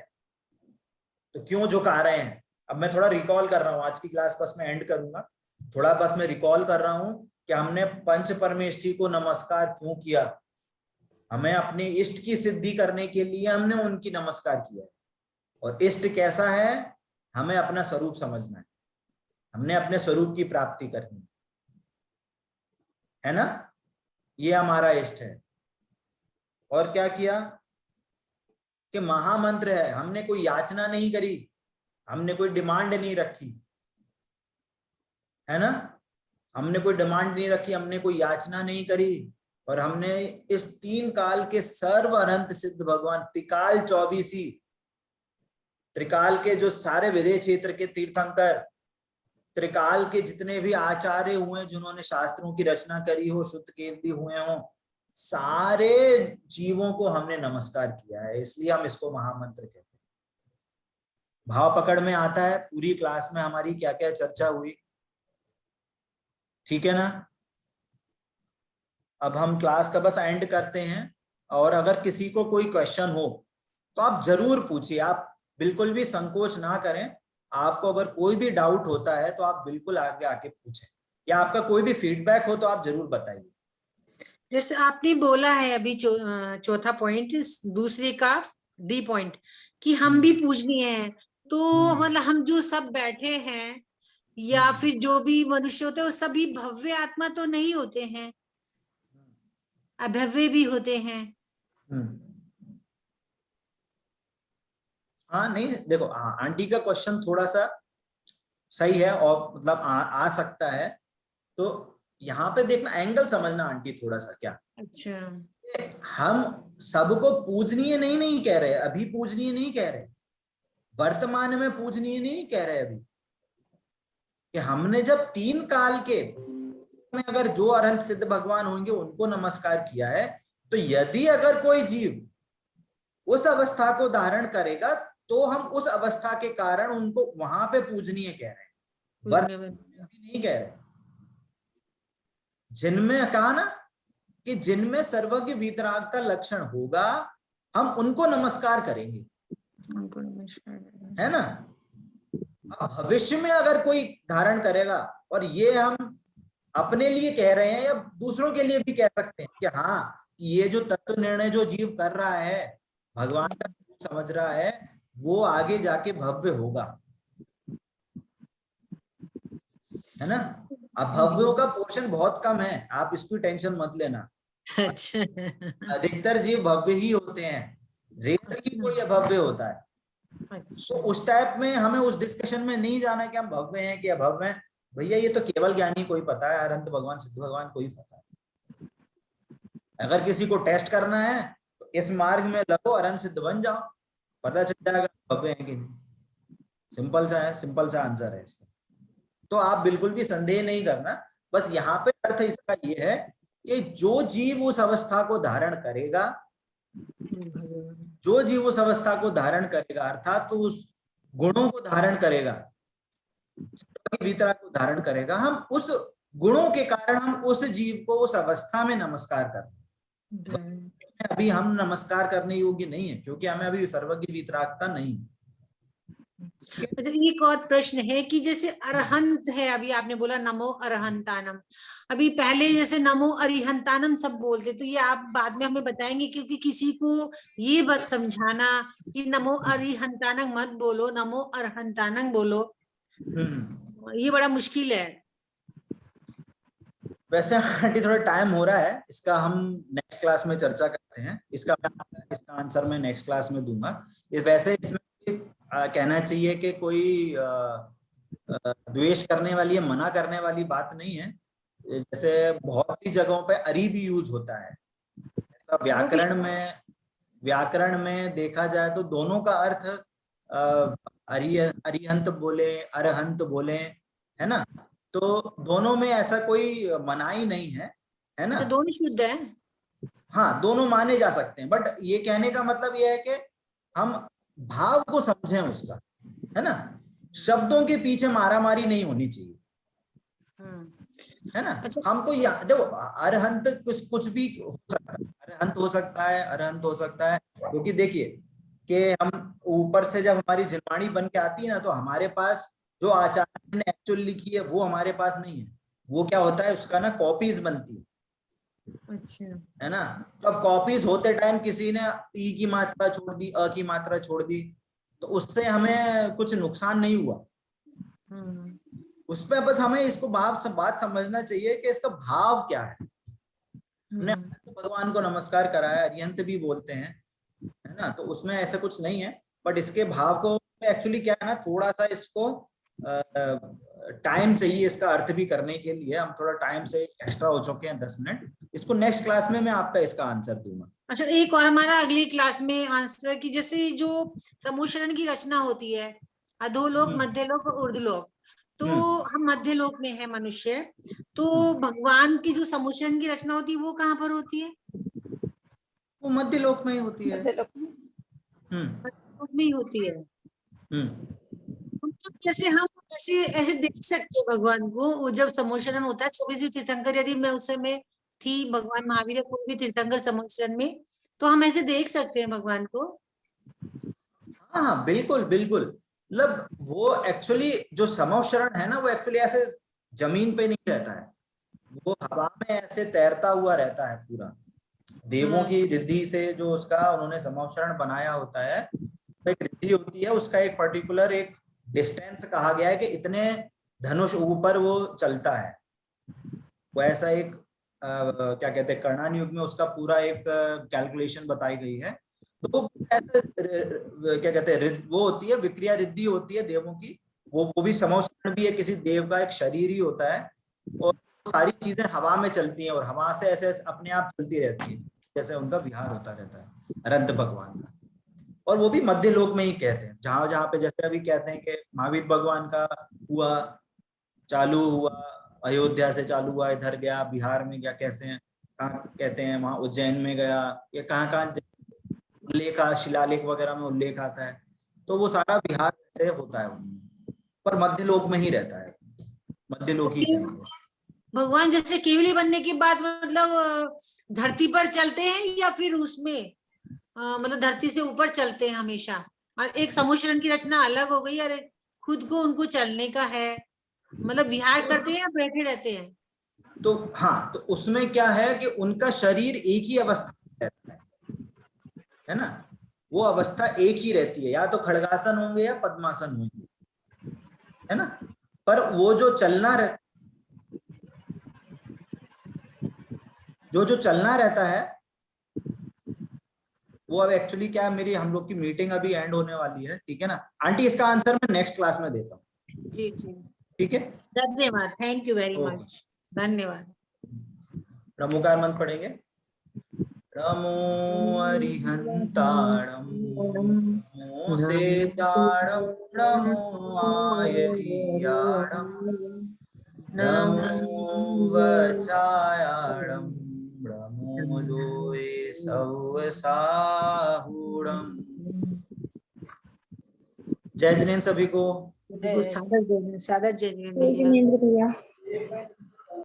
तो क्यों झुका रहे हैं, अब मैं थोड़ा रिकॉल कर रहा हूँ, आज की क्लास बस मैं एंड करूंगा, थोड़ा बस मैं रिकॉल कर रहा हूँ कि हमने पंच परमेष्ठी को नमस्कार क्यों किया। हमें अपने इष्ट की सिद्धि करने के लिए हमने उनकी नमस्कार किया है। और इष्ट कैसा है, हमें अपना स्वरूप समझना है, हमने अपने स्वरूप की प्राप्ति करनी है ना, ये हमारा इष्ट है। और क्या किया कि महामंत्र है, हमने कोई याचना नहीं करी, हमने कोई डिमांड नहीं रखी, है ना, हमने कोई डिमांड नहीं रखी, हमने कोई याचना नहीं करी, और हमने इस 3 काल के सर्व अनंत सिद्ध भगवान, त्रिकाल 24, त्रिकाल के जो सारे विदेह क्षेत्र के तीर्थंकर, त्रिकाल के जितने भी आचार्य हुए जिन्होंने शास्त्रों की रचना करी हो, शुद्ध केवली हुए हो, सारे जीवों को हमने नमस्कार किया है। इसलिए हम इसको महामंत्र कहते हैं। भाव पकड़ में आता है। पूरी क्लास में हमारी क्या क्या चर्चा हुई, ठीक है ना। अब हम क्लास का बस एंड करते हैं, और अगर किसी को कोई क्वेश्चन हो तो आप जरूर पूछिए, आप बिल्कुल भी संकोच ना करें। आपको अगर कोई भी डाउट होता है तो आप बिल्कुल आगे आके पूछें, या आपका कोई भी फीडबैक हो तो आप जरूर बताइए। जैसे आपने बोला है अभी चौथा पॉइंट, दूसरे का डी पॉइंट, कि हम भी पूजनीय हैं, तो मतलब हम जो सब बैठे हैं या फिर जो भी मनुष्य होते हैं वो सभी भव्य आत्मा तो नहीं होते हैं, अभव्य भी होते हैं। हाँ नहीं देखो, आंटी का क्वेश्चन थोड़ा सा सही है, और मतलब आ सकता है। तो यहाँ पे देखना, एंगल समझना आंटी थोड़ा सा क्या। अच्छा, हम सबको पूजनीय नहीं कह रहे, अभी पूजनीय नहीं कह रहे, वर्तमान में पूजनीय नहीं कह रहे अभी, कि हमने जब 3 काल के में अगर जो अरहंत सिद्ध भगवान होंगे उनको नमस्कार किया है, तो यदि अगर कोई जीव उस अवस्था को धारण करेगा तो हम उस अवस्था के कारण उनको वहां पे पूजनीय कह रहे हैं, नहीं कह रहे। जिनमें कहा ना कि जिनमें सर्वज्ञ वीतराग का लक्षण होगा हम उनको नमस्कार करेंगे, है ना। अब भविष्य में अगर कोई धारण करेगा, और ये हम अपने लिए कह रहे हैं या दूसरों के लिए भी कह सकते हैं कि हाँ, ये जो तत्व निर्णय जो जीव कर रहा है, भगवान का समझ रहा है, वो आगे जाके भव्य होगा, है ना। अब भव्यों का पोर्शन बहुत कम है, आप इसकी टेंशन मत लेना। अच्छा, अधिकतर जीव भव्य ही होते हैं, रेयरली कोई अभव्य होता है। तो उस टाइप में हमें उस डिस्कशन में नहीं जाना कि हम भव्य हैं कि अभव्य हैं। भैया ये तो केवल ज्ञानी कोई पता है, अनंत भगवान सिद्ध भगवान कोई पता है। अगर किसी को टेस्ट करना है तो इस मार्ग में लगो, अरहंत सिद्ध बन जाओ, पता चल जाएगा भव्य है कि नहीं। सिंपल सा है, सिंपल सा आंसर है इसका। तो आप बिल्कुल भी संदेह नहीं करना। बस यहाँ पे अर्थ इसका ये है कि जो जीव उस अवस्था को धारण करेगा, जो जीव उस अवस्था को धारण करेगा, अर्थात तो उस गुणों को धारण करेगा, वीतराग को धारण करेगा, हम उस गुणों के कारण हम उस जीव को उस अवस्था में नमस्कार करते हैं। अभी हम नमस्कार करने योग्य नहीं है, क्योंकि हमें अभी सर्वज्ञ वीतरागता नहीं। अच्छा, एक और प्रश्न है कि जैसे अरहंत है, अभी आपने बोला नमो अरहंतानम, अभी पहले जैसे नमो अरिहंतानम सब बोलते, तो ये आप बाद में हमें बताएंगे, क्योंकि किसी को ये बात समझाना कि नमो अरिहंतानम मत बोलो, नमो अरहंतानम बोलो, ये बड़ा मुश्किल है। वैसे आंटी थोड़ा टाइम हो रहा है, इसका हम नेक्स्ट क्लास में चर्चा करते हैं। इसका आंसर मैं नेक्स्ट क्लास में दूंगा। वैसे इसमें कहना चाहिए कि कोई द्वेष करने वाली या मना करने वाली बात नहीं है। जैसे बहुत सी जगहों पे अरि भी यूज होता है, ऐसा व्याकरण में देखा जाए तो दोनों का अर्थ अरिहंत बोले, अरहंत बोले, है ना। तो दोनों में ऐसा कोई मनाही नहीं है, है ना। तो दोनों शुद्ध है, हाँ दोनों माने जा सकते हैं, बट ये कहने का मतलब ये है कि हम भाव को समझें उसका, है ना। शब्दों के पीछे मारामारी नहीं होनी चाहिए, है ना। अच्छा। हमको देखो, अरहंत कुछ भी हो सकता है, अरहंत हो सकता है, अरहंत हो सकता है, क्योंकि देखिए कि हम ऊपर से जब हमारी जिनवाणी बन के आती है ना, तो हमारे पास जो आचार्य ने एक्चुअल लिखी है वो हमारे पास नहीं है। वो क्या होता है, उसका ना कॉपीज बनती है, अच्छा, है ना। तो अब कॉपीज होते टाइम किसी ने ई की मात्रा छोड़ दी, अ की मात्रा छोड़ दी, तो उससे हमें कुछ नुकसान नहीं हुआ। उसमें बस हमें इसको बात समझना चाहिए कि इसका भाव क्या है। हमने भगवान को नमस्कार करा है, अरिहंत भी बोलते हैं, है ना, तो उसमें ऐसा कुछ नहीं है। बट इसके भाव को एक्चुअली क्या है ना, थोड़ा सा इसको टाइम चाहिए इसका अर्थ भी करने के लिए। हम थोड़ा टाइम से एक्स्ट्रा हो चुके हैं 10 मिनट। इसको नेक्स्ट क्लास में मैं आपका इसका आंसर दूंगा। अच्छा, एक और हमारा अगली क्लास में आंसर कि जैसे जो समूहशरण की रचना होती है, अधोलोक, मध्यलोक और ऊर्ध्वलोक, तो हम मध्य लोक में है मनुष्य, तो भगवान की जो समूहशरण की रचना होती है वो कहाँ पर होती है? वो मध्य लोक में ही होती है, मध्य लोक में ही होती है। जैसे हम ऐसे ऐसे देख सकते हैं भगवान को, वो जब समोशरण होता है 24 तीर्थंकर, यदि मैं उस समय थी, भगवान महावीर कोई भी तीर्थंकर समोशरण में, तो हम ऐसे देख सकते हैं भगवान को। हाँ बिल्कुल बिल्कुल, मतलब वो एक्चुअली जो समोशरण है ना, वो एक्चुअली ऐसे जमीन पे नहीं रहता है, वो हवा में ऐसे तैरता हुआ रहता है पूरा। देवों की रिद्धि से जो उसका उन्होंने समोशरण बनाया होता है, एक रिद्धि होती है, उसका एक पर्टिकुलर एक डिस्टेंस कहा गया है कि इतने धनुष ऊपर वो चलता है। वो ऐसा एक क्या कहते हैं, कर्णान युग में उसका पूरा एक कैलकुलेशन बताई गई है। तो वो ऐसे क्या कहते हैं, वो होती है विक्रिया रिद्धि होती है देवों की, वो भी समोशरण भी है, किसी देव का एक शरीर ही होता है, और सारी चीजें हवा में चलती हैं और हवा से ऐसे अपने आप चलती रहती है, जैसे उनका विहार होता रहता है रंध भगवान का। और वो भी मध्य लोक में ही कहते हैं, जहां जहां पे जैसे अभी कहते हैं कि महावीर भगवान का हुआ, चालू हुआ अयोध्या से, चालू हुआ इधर गया बिहार में गया, कैसे हैं कहाँ कहते हैं, वहां उज्जैन में गया, या कहाँ कहाँ उल्लेख, शिलालेख वगैरह में उल्लेख आता है, तो वो सारा बिहार से होता है, पर मध्य लोक में ही रहता है, मध्य लोक ही कहेंगे। भगवान जैसे केवली बनने के बाद मतलब धरती पर चलते हैं, या फिर उसमें मतलब धरती से ऊपर चलते हैं हमेशा, और एक समोशरण की रचना अलग हो गई, अरे खुद को उनको चलने का है, मतलब विहार करते हैं या बैठे रहते हैं? तो हाँ, तो उसमें क्या है कि उनका शरीर एक ही अवस्था में रहता है ना, वो अवस्था एक ही रहती है, या तो खड़गासन होंगे या पद्मासन होंगे, है ना। पर वो जो चलना रहता है, वो अब एक्चुअली क्या है, मेरी हम लोग की मीटिंग अभी एंड होने वाली है, ठीक है ना आंटी, इसका आंसर मैं नेक्स्ट क्लास में देता हूँ। जी जी, ठीक है, धन्यवाद, thank you very okay. Much, धन्यवाद। नमोकार मंत्र पढ़ेंगे। नमो अरिहंताणं नमो सेताणं नमो आयर्याणं नमो वचायाणं नमो लोये सवसाहुणं। जय जिनेन्द्र सभी को। सादर जय भैया।